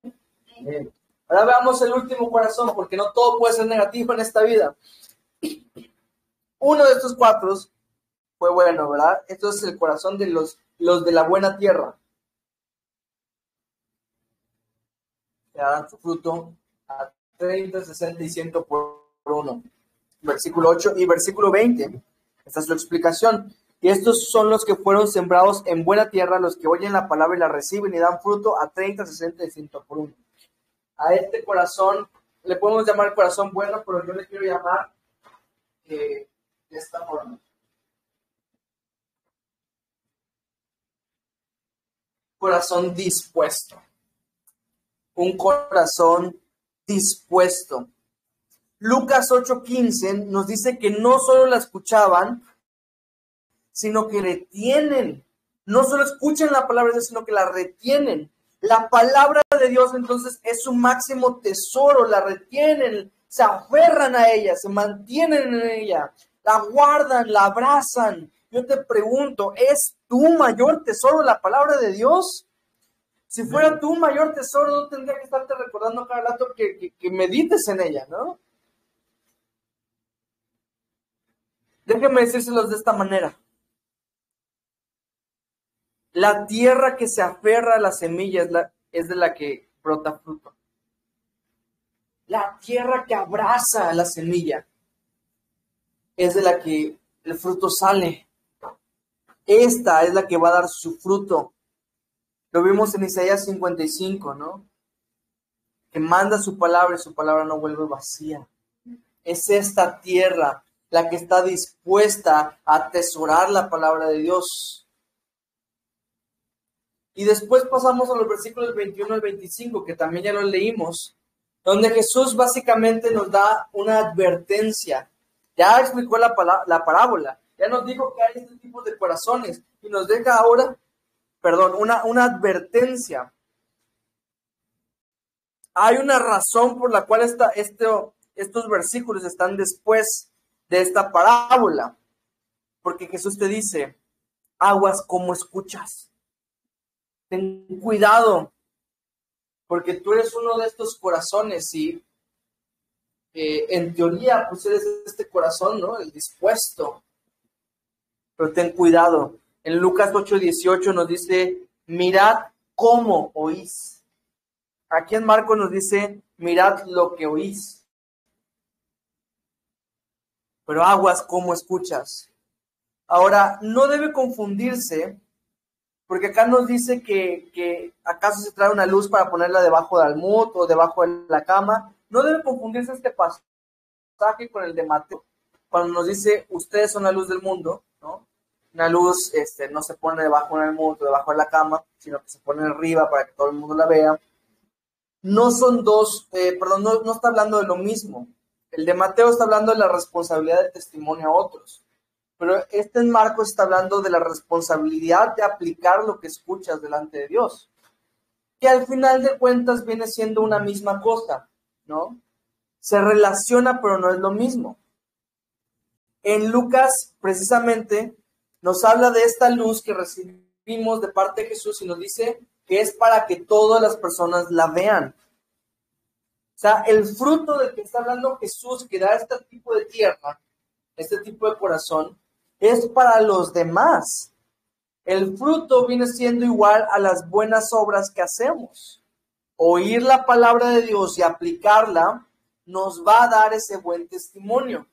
Amén. Ahora veamos el último corazón, porque no todo puede ser negativo en esta vida. Uno de estos 4 fue bueno, ¿verdad? Esto es el corazón de los de la buena tierra. Que darán su fruto a 30, 60 y 100 por uno. Versículo 8 y versículo 20. Esta es su explicación. Y estos son los que fueron sembrados en buena tierra, los que oyen la palabra y la reciben y dan fruto a 30, 60 y 100 por uno. A este corazón le podemos llamar corazón bueno, pero yo le quiero llamar de esta forma. Corazón dispuesto. Un corazón dispuesto. Lucas 8:15 nos dice que no solo la escuchaban, sino que retienen. No solo escuchan la palabra de Dios, sino que la retienen. La palabra de Dios entonces es su máximo tesoro, la retienen, se aferran a ella, se mantienen en ella, la guardan, la abrazan. Yo te pregunto, ¿es tu mayor tesoro la palabra de Dios? Si fuera tu mayor tesoro, no tendría que estarte recordando cada rato que medites en ella, ¿no? Déjenme decírselos de esta manera. La tierra que se aferra a la semilla es de la que brota fruto. La tierra que abraza a la semilla es de la que el fruto sale. Esta es la que va a dar su fruto. Lo vimos en Isaías 55, ¿no? Que manda su palabra y su palabra no vuelve vacía. Es esta tierra la que está dispuesta a atesorar la palabra de Dios. Y después pasamos a los versículos 21 al 25, que también ya los leímos, donde Jesús básicamente nos da una advertencia. Ya explicó la parábola, ya nos dijo que hay este tipo de corazones, y nos deja ahora, una advertencia. Hay una razón por la cual estos versículos están después de esta parábola, porque Jesús te dice, aguas como escuchas. Ten cuidado, porque tú eres uno de estos corazones y en teoría pues eres este corazón, ¿no? El dispuesto. Pero ten cuidado. En Lucas 8:18 nos dice, mirad cómo oís. Aquí en Marcos nos dice, mirad lo que oís. Pero aguas cómo escuchas. Ahora, no debe confundirse, porque acá nos dice que acaso se trae una luz para ponerla debajo del almud o debajo de la cama. No debe confundirse este pasaje con el de Mateo, cuando nos dice, ustedes son la luz del mundo, ¿no? Una luz no se pone debajo del almud o debajo de la cama, sino que se pone arriba para que todo el mundo la vea. No son no está hablando de lo mismo. El de Mateo está hablando de la responsabilidad de testimonio a otros. Pero en Marcos está hablando de la responsabilidad de aplicar lo que escuchas delante de Dios. Que al final de cuentas viene siendo una misma cosa, ¿no? Se relaciona, pero no es lo mismo. En Lucas, precisamente, nos habla de esta luz que recibimos de parte de Jesús y nos dice que es para que todas las personas la vean. O sea, el fruto del que está hablando Jesús, que da este tipo de tierra, este tipo de corazón, es para los demás. El fruto viene siendo igual a las buenas obras que hacemos. Oír la palabra de Dios y aplicarla nos va a dar ese buen testimonio.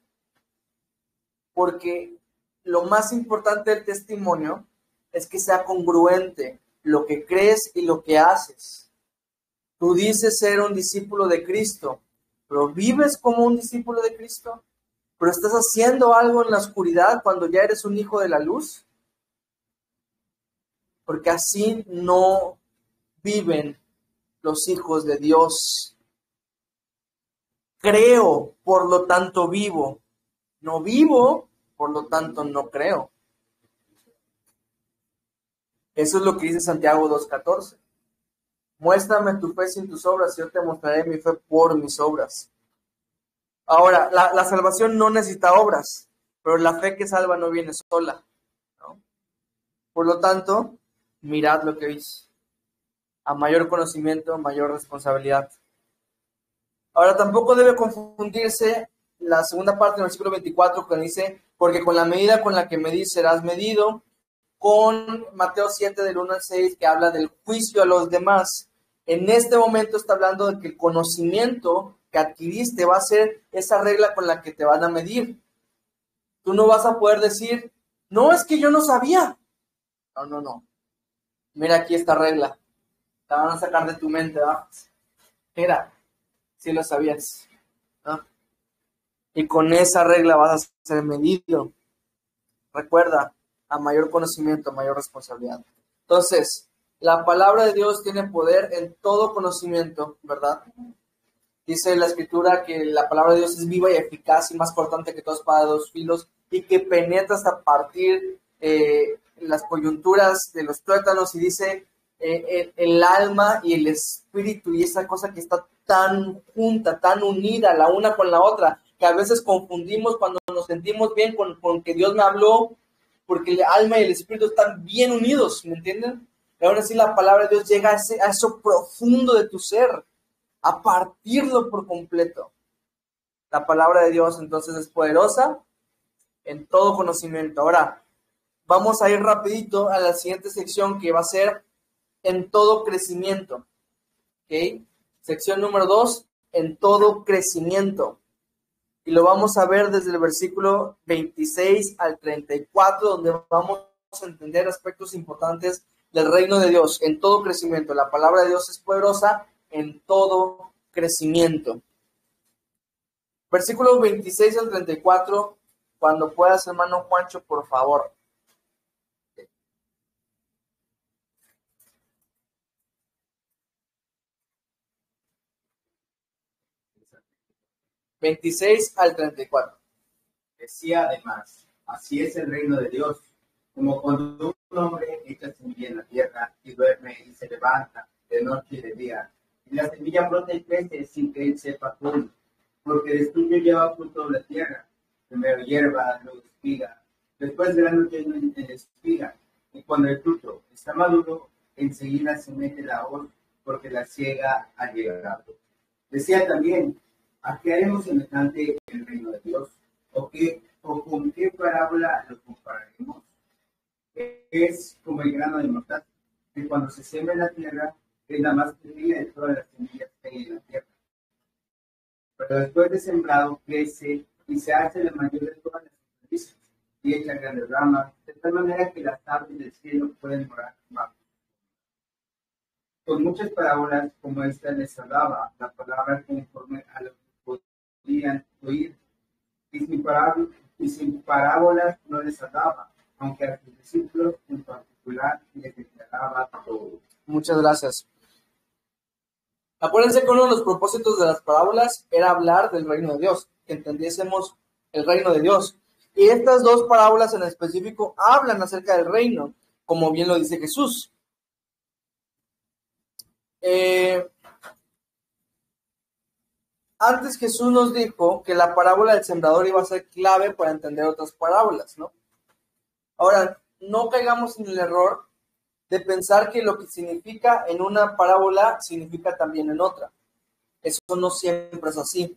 Porque lo más importante del testimonio es que sea congruente lo que crees y lo que haces. Tú dices ser un discípulo de Cristo, pero ¿vives como un discípulo de Cristo? ¿Pero estás haciendo algo en la oscuridad cuando ya eres un hijo de la luz? Porque así no viven los hijos de Dios. Creo, por lo tanto vivo. No vivo, por lo tanto no creo. Eso es lo que dice Santiago 2:14. Muéstrame tu fe sin tus obras y yo te mostraré mi fe por mis obras. Ahora, la salvación no necesita obras, pero la fe que salva no viene sola, ¿no? Por lo tanto, mirad lo que veis. A mayor conocimiento, mayor responsabilidad. Ahora, tampoco debe confundirse la segunda parte del versículo 24 que dice, porque con la medida con la que medís serás medido, con Mateo 7 del 1 al 6 que habla del juicio a los demás. En este momento está hablando de que el conocimiento que adquiriste va a ser esa regla con la que te van a medir. Tú no vas a poder decir, no, es que yo no sabía. No. Mira aquí esta regla. La van a sacar de tu mente, ¿verdad? Mira, sí lo sabías, ¿no? Y con esa regla vas a ser medido. Recuerda, a mayor conocimiento, mayor responsabilidad. Entonces, la palabra de Dios tiene poder en todo conocimiento, ¿verdad? Dice la Escritura que la palabra de Dios es viva y eficaz y más cortante que toda espada de dos filos y que penetra hasta partir las coyunturas de los tuétanos y dice el alma y el espíritu y esa cosa que está tan junta, tan unida la una con la otra, que a veces confundimos cuando nos sentimos bien con que Dios me habló porque el alma y el espíritu están bien unidos, ¿me entienden? Y aún así la palabra de Dios llega a eso profundo de tu ser, a partirlo por completo. La palabra de Dios entonces es poderosa en todo conocimiento. Ahora, vamos a ir rapidito a la siguiente sección que va a ser en todo crecimiento. ¿Ok? Sección número 2, en todo crecimiento. Y lo vamos a ver desde el versículo 26 al 34, donde vamos a entender aspectos importantes del reino de Dios en todo crecimiento. La palabra de Dios es poderosa en todo crecimiento. Versículo 26 al 34, cuando puedas, hermano Juancho, por favor. 26 al 34. Decía además, así es el reino de Dios, como cuando un hombre echa semilla en la tierra y duerme y se levanta de noche y de día, y la semilla brota y crece sin que él sepa cómo, porque el estudio lleva fruto de la tierra, primero hierba, luego espiga, después grano lleno de espiga, y cuando el fruto está maduro, enseguida se mete la hoz, porque la siega ha llegado. Decía también, ¿a qué haremos semejante el reino de Dios? ¿O con qué parábola lo compararemos? Es como el grano de mostaza, que cuando se siembra en la tierra es la más pequeña de todas las semillas que hay en la tierra. Pero después de sembrado crece y se hace la mayor de todas las hortalizas y echa grandes ramas, de tal manera que las aves del cielo pueden morar bajo. Con muchas parábolas como esta les hablaba la palabra conforme a lo que podían oír, y sin parábolas no les hablaba, aunque a sus discípulos en particular les declaraba todo. Muchas gracias. Acuérdense que uno de los propósitos de las parábolas era hablar del reino de Dios, que entendiésemos el reino de Dios. Y estas dos parábolas en específico hablan acerca del reino, como bien lo dice Jesús. Antes Jesús nos dijo que la parábola del sembrador iba a ser clave para entender otras parábolas, ¿no? Ahora, no caigamos en el error de pensar que lo que significa en una parábola significa también en otra. Eso no siempre es así.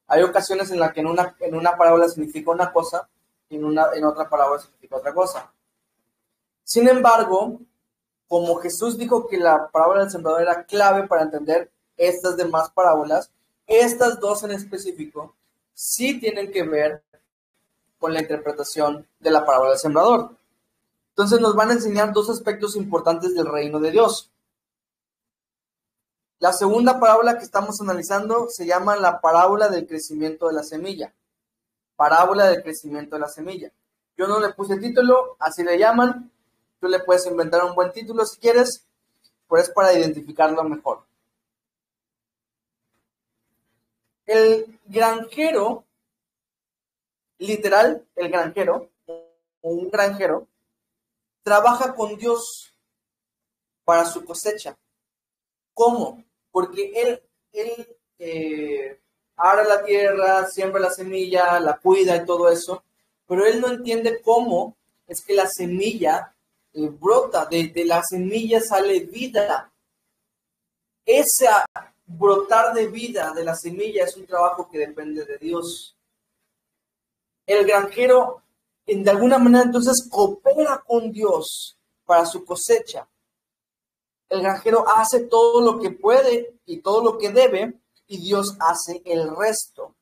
Hay ocasiones en las que en una parábola significa una cosa y en otra parábola significa otra cosa. Sin embargo, como Jesús dijo que la parábola del sembrador era clave para entender estas demás parábolas, estas dos en específico sí tienen que ver con la interpretación de la parábola del sembrador. Entonces nos van a enseñar dos aspectos importantes del reino de Dios. La segunda parábola que estamos analizando se llama la parábola del crecimiento de la semilla. Parábola del crecimiento de la semilla. Yo no le puse título, así le llaman. Tú le puedes inventar un buen título si quieres, pero es para identificarlo mejor. El granjero, literal, el granjero, un granjero, trabaja con Dios para su cosecha. ¿Cómo? Porque él ara la tierra, siembra la semilla, la cuida y todo eso, pero él no entiende cómo es que la semilla brota, de la semilla sale vida. Esa brotar de vida de la semilla es un trabajo que depende de Dios. El granjero, de alguna manera, entonces coopera con Dios para su cosecha. El granjero hace todo lo que puede y todo lo que debe, y Dios hace el resto.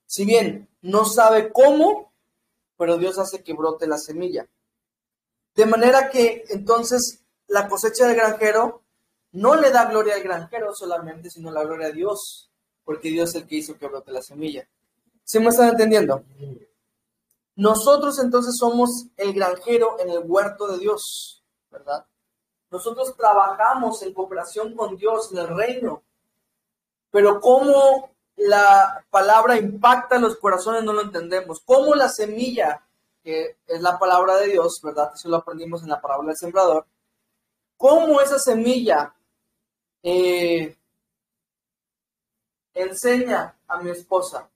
Si bien no sabe cómo, pero Dios hace que brote la semilla. De manera que entonces la cosecha del granjero no le da gloria al granjero solamente, sino la gloria a Dios, porque Dios es el que hizo que brote la semilla. ¿Sí me están entendiendo? Nosotros entonces somos el granjero en el huerto de Dios, ¿verdad? Nosotros trabajamos en cooperación con Dios en el reino, pero cómo la palabra impacta en los corazones no lo entendemos. Cómo la semilla, que es la palabra de Dios, ¿verdad? Eso lo aprendimos en la parábola del sembrador. Cómo esa semilla enseña a mi esposa,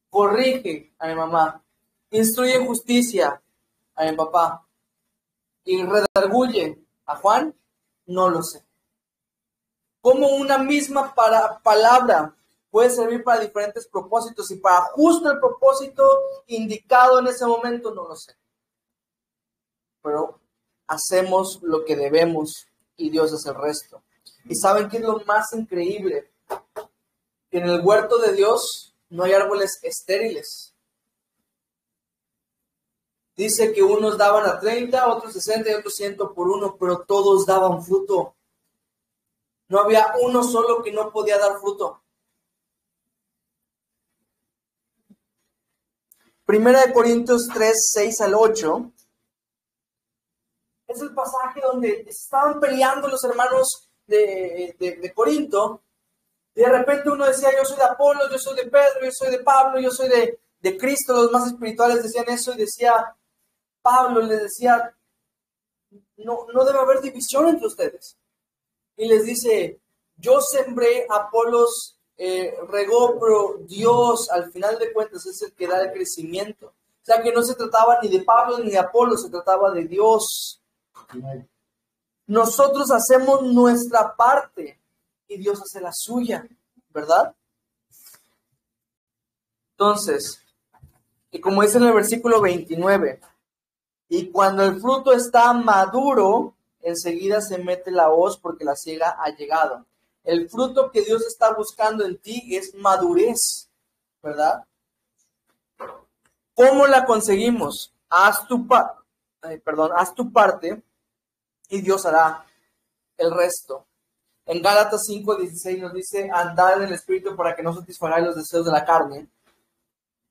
corrige a mi mamá, instruye en justicia a mi papá, y redarguye a Juan? No lo sé. ¿Cómo una misma palabra puede servir para diferentes propósitos y para justo el propósito indicado en ese momento? No lo sé. Pero hacemos lo que debemos y Dios hace el resto. ¿Y saben qué es lo más increíble? Que en el huerto de Dios no hay árboles estériles. Dice que unos daban a 30, otros 60 y otros 100 por uno, pero todos daban fruto. No había uno solo que no podía dar fruto. Primera de Corintios 3, 6 al 8. Es el pasaje donde estaban peleando los hermanos de Corinto. Y de repente uno decía, yo soy de Apolo, yo soy de Pedro, yo soy de Pablo, yo soy de Cristo. Los más espirituales decían eso y decía, Pablo les decía, no debe haber división entre ustedes. Y les dice, yo sembré, Apolos regó, pero Dios al final de cuentas es el que da el crecimiento. O sea que no se trataba ni de Pablo ni de Apolos, se trataba de Dios. Nosotros hacemos nuestra parte y Dios hace la suya, ¿verdad? Entonces, y como dice en el versículo 29, y cuando el fruto está maduro, enseguida se mete la hoz porque la siega ha llegado. El fruto que Dios está buscando en ti es madurez, ¿verdad? ¿Cómo la conseguimos? Haz tu parte y Dios hará el resto. En Gálatas 5:16 nos dice, andad en el Espíritu para que no satisfagáis los deseos de la carne.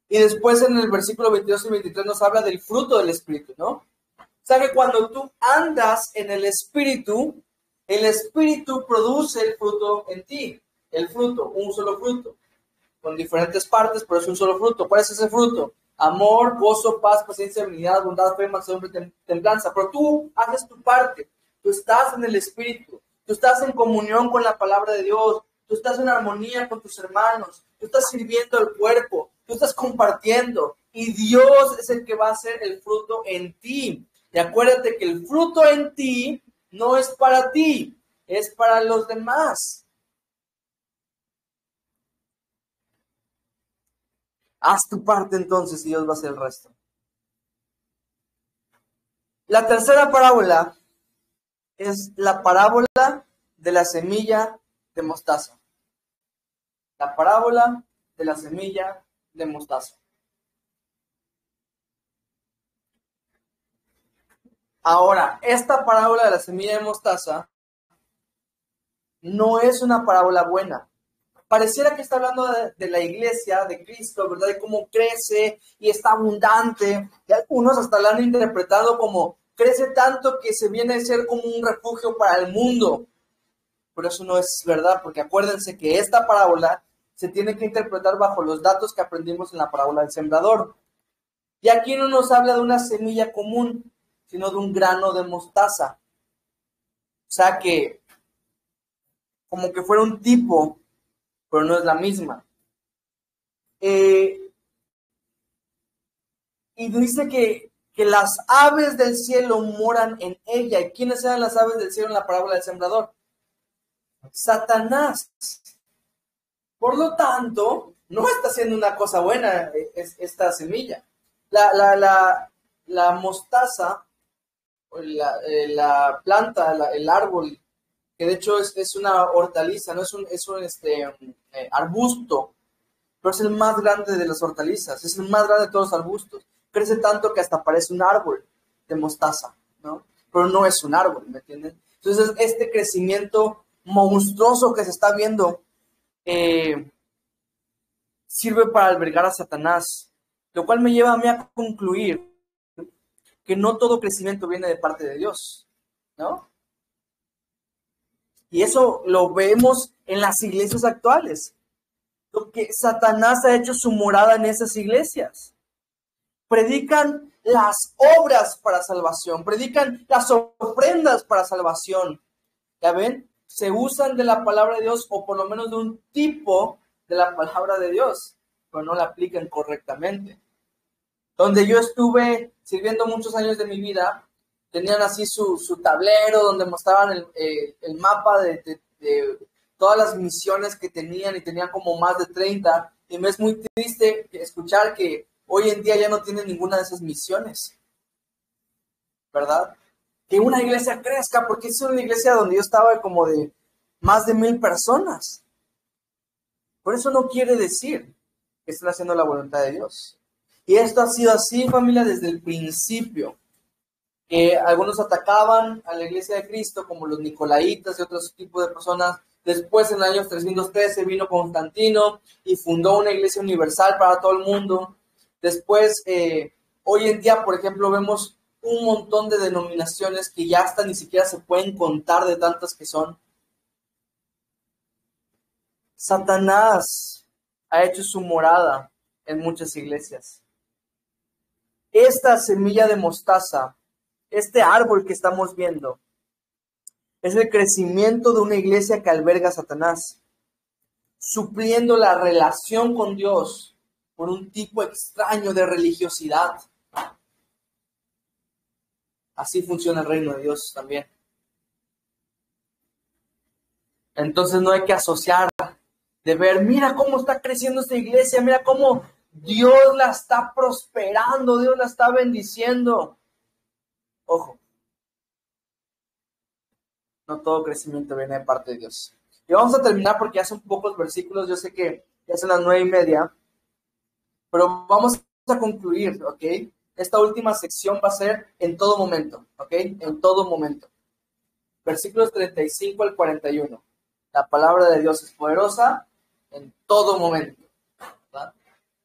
Y después en el versículo 22 y 23 nos habla del fruto del Espíritu, ¿no? O sea que cuando tú andas en el Espíritu produce el fruto en ti. El fruto, un solo fruto, con diferentes partes, pero es un solo fruto. ¿Cuál es ese fruto? Amor, gozo, paz, paciencia, benignidad, bondad, fe, mansedumbre, templanza. Pero tú haces tu parte. Tú estás en el Espíritu. Tú estás en comunión con la palabra de Dios. Tú estás en armonía con tus hermanos. Tú estás sirviendo al cuerpo. Tú estás compartiendo. Y Dios es el que va a hacer el fruto en ti. Y acuérdate que el fruto en ti no es para ti, es para los demás. Haz tu parte entonces y Dios va a hacer el resto. La tercera parábola es la parábola de la semilla de mostaza. La parábola de la semilla de mostaza. Ahora, esta parábola de la semilla de mostaza no es una parábola buena. Pareciera que está hablando de la iglesia, de Cristo, ¿verdad? De cómo crece y está abundante. Y algunos hasta la han interpretado como crece tanto que se viene a ser como un refugio para el mundo. Pero eso no es verdad, porque acuérdense que esta parábola se tiene que interpretar bajo los datos que aprendimos en la parábola del sembrador. Y aquí no nos habla de una semilla común, sino de un grano de mostaza. O sea que, como que fuera un tipo, pero no es la misma. Y dice que las aves del cielo moran en ella. ¿Y quiénes eran las aves del cielo en la parábola del sembrador? Satanás. Por lo tanto, no está haciendo una cosa buena esta semilla. La mostaza, la planta, el árbol, que de hecho es una hortaliza, no es un arbusto, pero es el más grande de las hortalizas, es el más grande de todos los arbustos. Crece tanto que hasta parece un árbol de mostaza, ¿no? Pero no es un árbol, ¿me entienden? Entonces, este crecimiento monstruoso que se está viendo sirve para albergar a Satanás, lo cual me lleva a mí a concluir que no todo crecimiento viene de parte de Dios, ¿no? Y eso lo vemos en las iglesias actuales. Lo que Satanás ha hecho su morada en esas iglesias. Predican las obras para salvación, predican las ofrendas para salvación. ¿Ya ven? Se usan de la palabra de Dios o por lo menos de un tipo de la palabra de Dios, pero no la aplican correctamente. Donde yo estuve sirviendo muchos años de mi vida, tenían así su tablero donde mostraban el mapa de todas las misiones que tenían, y tenían como más de 30. Y me es muy triste escuchar que hoy en día ya no tienen ninguna de esas misiones, ¿verdad? Que una iglesia crezca, porque es una iglesia donde yo estaba como de más de 1,000 personas. Por eso no quiere decir que estén haciendo la voluntad de Dios. Y esto ha sido así, familia, desde el principio. Que algunos atacaban a la iglesia de Cristo, como los nicolaitas y otros tipos de personas. Después, en los años 313, vino Constantino y fundó una iglesia universal para todo el mundo. Después, hoy en día, por ejemplo, vemos un montón de denominaciones que ya hasta ni siquiera se pueden contar de tantas que son. Satanás ha hecho su morada en muchas iglesias. Esta semilla de mostaza, este árbol que estamos viendo, es el crecimiento de una iglesia que alberga a Satanás, supliendo la relación con Dios por un tipo extraño de religiosidad. Así funciona el reino de Dios también. Entonces no hay que asociar de ver, mira cómo está creciendo esta iglesia, mira cómo Dios la está prosperando, Dios la está bendiciendo. Ojo, no todo crecimiento viene de parte de Dios. Y vamos a terminar porque ya son pocos versículos, yo sé que ya son las 9:30, pero vamos a concluir, ¿ok? Esta última sección va a ser en todo momento, ¿ok? En todo momento. Versículos 35 al 41. La palabra de Dios es poderosa en todo momento, ¿verdad?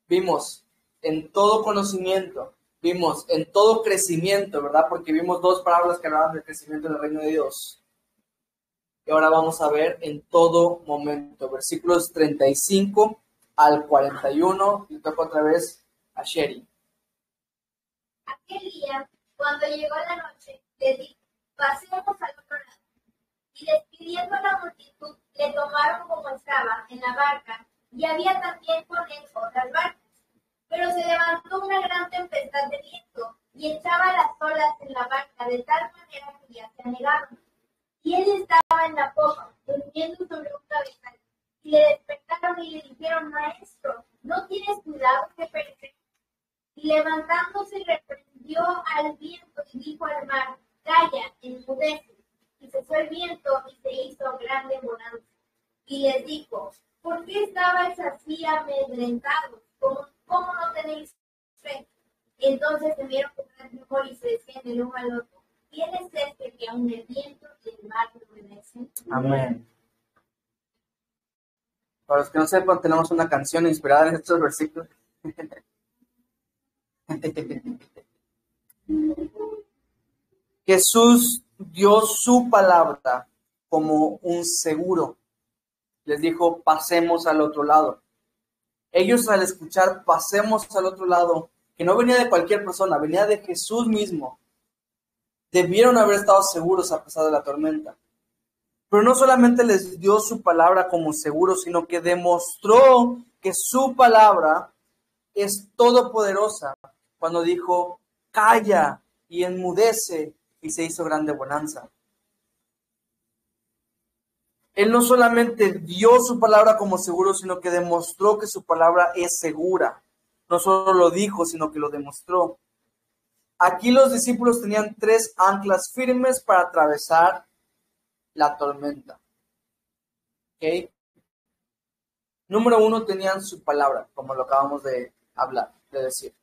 Vimos en todo conocimiento, vimos en todo crecimiento, ¿verdad? Porque vimos dos parábolas que hablaban del crecimiento del reino de Dios. Y ahora vamos a ver en todo momento, versículos 35 al 41, y toco otra vez a Sherry. Aquel día, cuando llegó la noche, le dijo, pasemos al otro lado. Y despidiendo a la multitud, le tomaron como estaba en la barca, y había también con él otras barcas. Pero se levantó una gran tempestad de viento, y echaba las olas en la barca de tal manera que ya se anegaron. Y él estaba en la popa, durmiendo sobre un cabezal. Y le despertaron y le dijeron, Maestro, ¿no tienes cuidado que pereces? Y levantándose reprendió al viento y dijo al mar, calla, enmudece. Y cesó el viento y se hizo grande bonanza. Y les dijo, ¿por qué estabais así amedrentados? ¿Cómo no tenéis fe? Entonces se vieron con gran temor y se decían el uno al otro, ¿quién es este que aun el viento y el mar le obedecen? Amén. Para los que no sepan, tenemos una canción inspirada en estos versículos. Jesús dio su palabra como un seguro. Les dijo, pasemos al otro lado. Ellos, al escuchar pasemos al otro lado, que no venía de cualquier persona, venía de Jesús mismo, debieron haber estado seguros a pesar de la tormenta. Pero no solamente les dio su palabra como seguro, sino que demostró que su palabra es todopoderosa cuando dijo, calla y enmudece, y se hizo grande bonanza. Él no solamente dio su palabra como seguro, sino que demostró que su palabra es segura. No solo lo dijo, sino que lo demostró. Aquí los discípulos tenían 3 anclas firmes para atravesar la tormenta. ¿Ok? Número 1, tenían su palabra, como lo acabamos de hablar, de decir.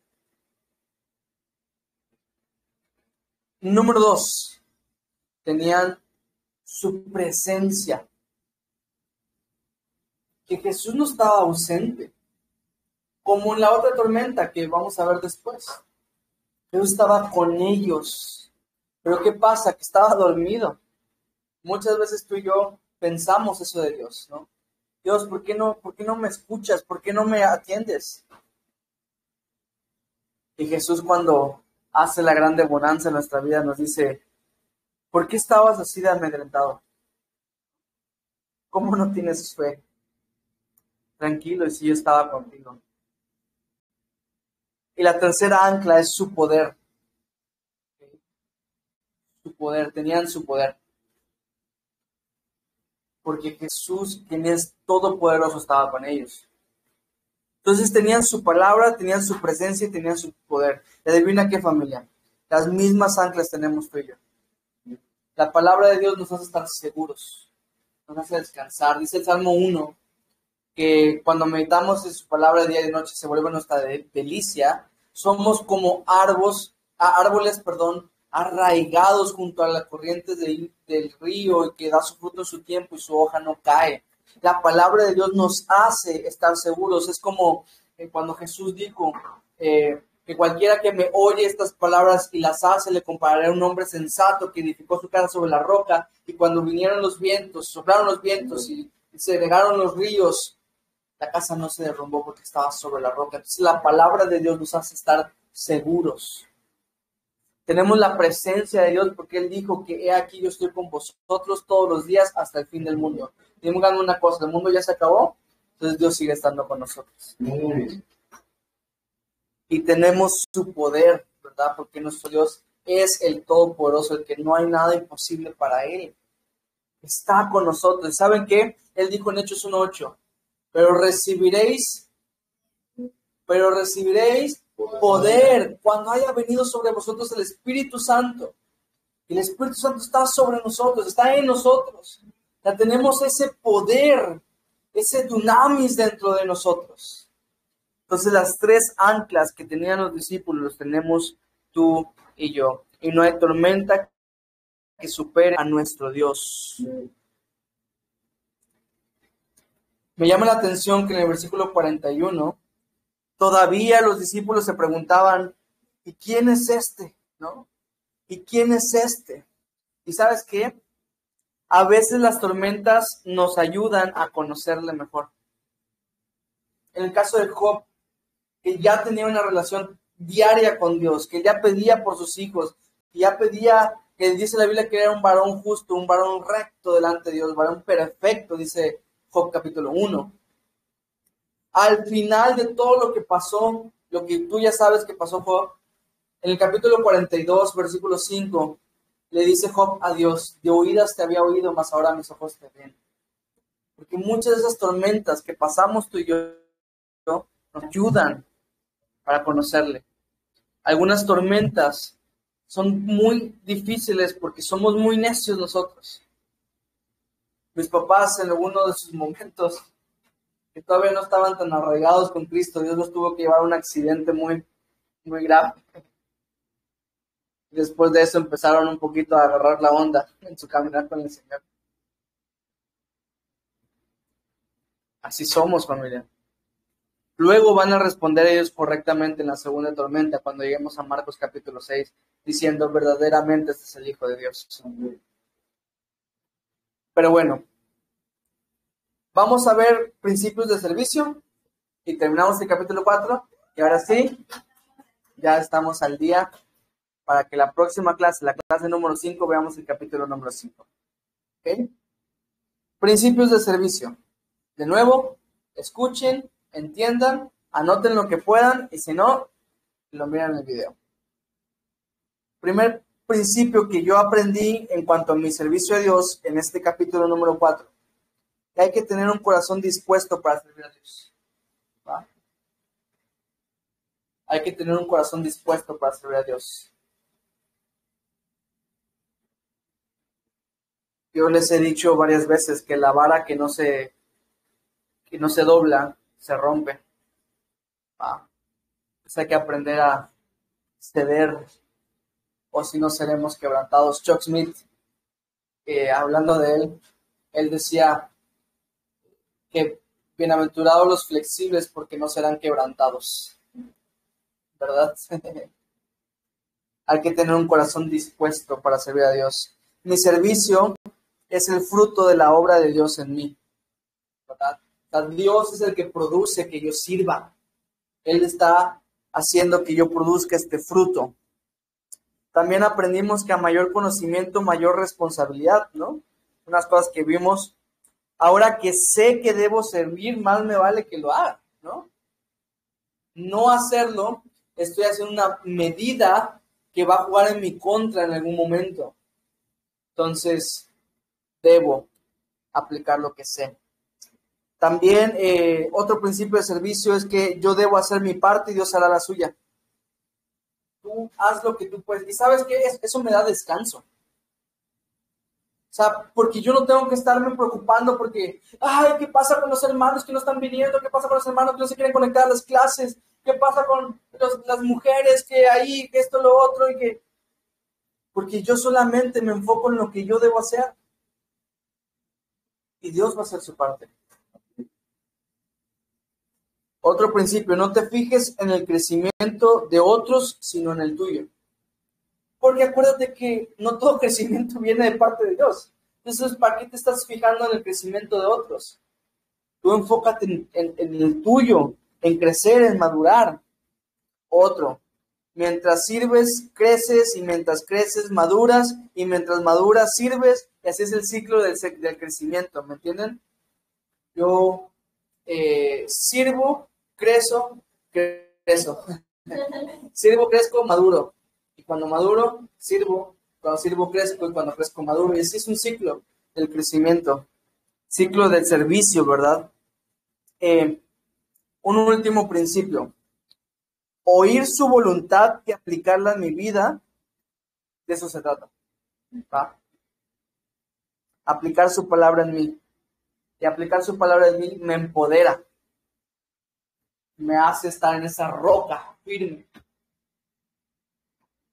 Número 2, tenían su presencia. Que Jesús no estaba ausente, como en la otra tormenta que vamos a ver después. Jesús estaba con ellos. Pero ¿qué pasa? Que estaba dormido. Muchas veces tú y yo pensamos eso de Dios, ¿no? Dios, ¿por qué no me escuchas? ¿Por qué no me atiendes? Y Jesús, cuando hace la grande bonanza en nuestra vida, nos dice, ¿por qué estabas así de amedrentado? ¿Cómo no tienes fe? Tranquilo, y si yo estaba contigo. Y la tercera ancla es su poder. su poder, tenían su poder. Porque Jesús, quien es todopoderoso, estaba con ellos. Entonces tenían su palabra, tenían su presencia y tenían su poder. ¿Y adivina qué, familia? Las mismas anclas tenemos tú y yo. La palabra de Dios nos hace estar seguros, nos hace descansar. Dice el Salmo 1, que cuando meditamos en su palabra día y noche se vuelve nuestra delicia. Somos como árboles, arraigados junto a las corrientes del río y que da su fruto en su tiempo y su hoja no cae. La palabra de Dios nos hace estar seguros. Es como cuando Jesús dijo que cualquiera que me oye estas palabras y las hace, le compararé a un hombre sensato que edificó su casa sobre la roca, y cuando vinieron los vientos, soplaron los vientos y se regaron los ríos, la casa no se derrumbó porque estaba sobre la roca. Entonces la palabra de Dios nos hace estar seguros. Tenemos la presencia de Dios porque Él dijo que he aquí yo estoy con vosotros todos los días hasta el fin del mundo. Digamos una cosa, el mundo ya se acabó, entonces Dios sigue estando con nosotros. Y tenemos su poder, ¿verdad? Porque nuestro Dios es el Todopoderoso, el que no hay nada imposible para Él. Está con nosotros. ¿Saben qué? Él dijo en Hechos 1:8, pero recibiréis poder cuando haya venido sobre vosotros el Espíritu Santo. El Espíritu Santo está sobre nosotros, está en nosotros. Ya tenemos ese poder, ese dunamis dentro de nosotros. Entonces las tres anclas que tenían los discípulos los tenemos tú y yo. Y no hay tormenta que supere a nuestro Dios. Me llama la atención que en el versículo 41, todavía los discípulos se preguntaban, ¿y quién es este? ¿No? ¿Y quién es este? ¿Y sabes qué? A veces las tormentas nos ayudan a conocerle mejor. En el caso de Job, que ya tenía una relación diaria con Dios, que ya pedía por sus hijos, que ya pedía, que dice la Biblia que era un varón justo, un varón recto delante de Dios, varón perfecto, dice Job capítulo 1. Al final de todo lo que pasó, lo que tú ya sabes que pasó Job, en el capítulo 42, versículo 5, le dice Job a Dios, de oídas te había oído, mas ahora mis ojos te ven. Porque muchas de esas tormentas que pasamos tú y yo nos ayudan para conocerle. Algunas tormentas son muy difíciles porque somos muy necios nosotros. Mis papás en alguno de sus momentos que todavía no estaban tan arraigados con Cristo, Dios los tuvo que llevar a un accidente muy, muy grave. Después de eso empezaron un poquito a agarrar la onda en su caminar con el Señor. Así somos, familia. Luego van a responder ellos correctamente en la segunda tormenta, cuando lleguemos a Marcos capítulo 6, diciendo verdaderamente este es el Hijo de Dios. Pero bueno, vamos a ver principios de servicio y terminamos el capítulo 4. Y ahora sí, ya estamos al día para que la próxima clase, la clase número 5, veamos el capítulo número 5. ¿Okay? Principios de servicio. De nuevo, escuchen, entiendan, anoten lo que puedan y si no, lo miran en el video. Primer principio que yo aprendí en cuanto a mi servicio a Dios en este capítulo número 4, que hay que tener un corazón dispuesto para servir a Dios. ¿Va? Hay que tener un corazón dispuesto para servir a Dios. Yo les he dicho varias veces que la vara que no se dobla, se rompe. Pues hay que aprender a ceder, o si no seremos quebrantados. Chuck Smith, hablando de él decía que bienaventurados los flexibles porque no serán quebrantados. ¿Verdad? Hay que tener un corazón dispuesto para servir a Dios. Mi servicio es el fruto de la obra de Dios en mí. ¿Verdad? Dios es el que produce que yo sirva. Él está haciendo que yo produzca este fruto. También aprendimos que a mayor conocimiento, mayor responsabilidad, ¿no? Unas cosas que vimos. Ahora que sé que debo servir, más me vale que lo haga, ¿no? No hacerlo, estoy haciendo una medida que va a jugar en mi contra en algún momento. Entonces, debo aplicar lo que sé. También otro principio de servicio es que yo debo hacer mi parte y Dios hará la suya. Tú haz lo que tú puedes. Y ¿sabes qué? Eso me da descanso. O sea, porque yo no tengo que estarme preocupando porque, ay, ¿qué pasa con los hermanos que no están viniendo? ¿Qué pasa con los hermanos que no se quieren conectar a las clases? ¿Qué pasa con las mujeres que ahí, que esto, lo otro? Porque yo solamente me enfoco en lo que yo debo hacer. Y Dios va a hacer su parte. Otro principio, no te fijes en el crecimiento de otros, sino en el tuyo. Porque acuérdate que no todo crecimiento viene de parte de Dios. Entonces, ¿para qué te estás fijando en el crecimiento de otros? Tú enfócate en el tuyo, en crecer, en madurar. Otro, mientras sirves, creces, y mientras creces, maduras, y mientras maduras, sirves, y así es el ciclo del crecimiento, ¿me entienden? Yo sirvo, crezco, sirvo, crezco, maduro. Y cuando maduro, sirvo. Cuando sirvo, crezco. Y cuando crezco, maduro. Y así es un ciclo del crecimiento. Ciclo del servicio, ¿verdad? Un último principio. Oír su voluntad y aplicarla en mi vida. De eso se trata. ¿Va? Aplicar su palabra en mí. Y aplicar su palabra en mí me empodera. Me hace estar en esa roca firme.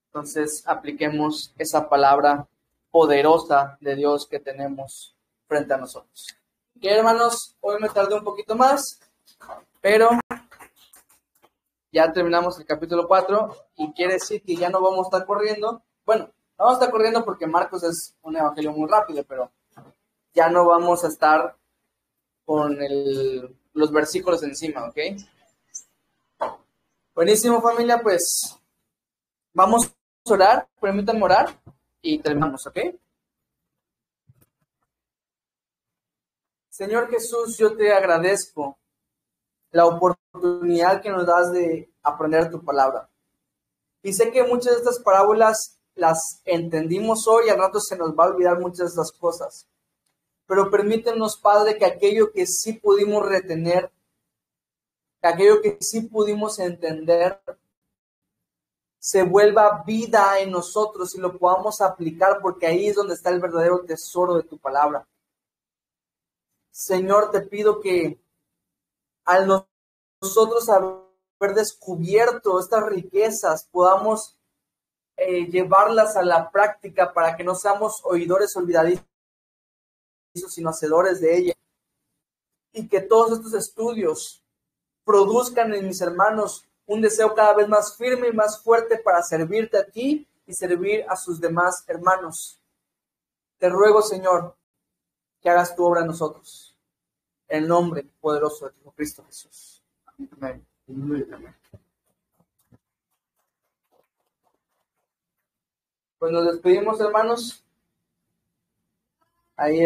Entonces, apliquemos esa palabra poderosa de Dios que tenemos frente a nosotros. Ok, hermanos, hoy me tardé un poquito más, pero ya terminamos el capítulo 4 y quiere decir que ya no vamos a estar corriendo. Bueno, no vamos a estar corriendo porque Marcos es un evangelio muy rápido, pero ya no vamos a estar con los versículos encima, ¿ok? Buenísimo, familia, pues vamos a orar, permítanme orar y terminamos, ¿ok? Señor Jesús, yo te agradezco la oportunidad que nos das de aprender tu palabra. Y sé que muchas de estas parábolas las entendimos hoy y al rato se nos va a olvidar muchas de estas cosas. Pero permítenos, Padre, que aquello que sí pudimos retener, que aquello que sí pudimos entender, se vuelva vida en nosotros y lo podamos aplicar, porque ahí es donde está el verdadero tesoro de tu palabra. Señor, te pido que al nosotros haber descubierto estas riquezas, podamos llevarlas a la práctica para que no seamos oidores olvidadizos, sino hacedores de ellas. Y que todos estos estudios produzcan en mis hermanos un deseo cada vez más firme y más fuerte para servirte a ti y servir a sus demás hermanos. Te ruego, Señor, que hagas tu obra en nosotros. En el nombre poderoso de tu Cristo Jesús. Amén. Pues nos despedimos, hermanos. Ahí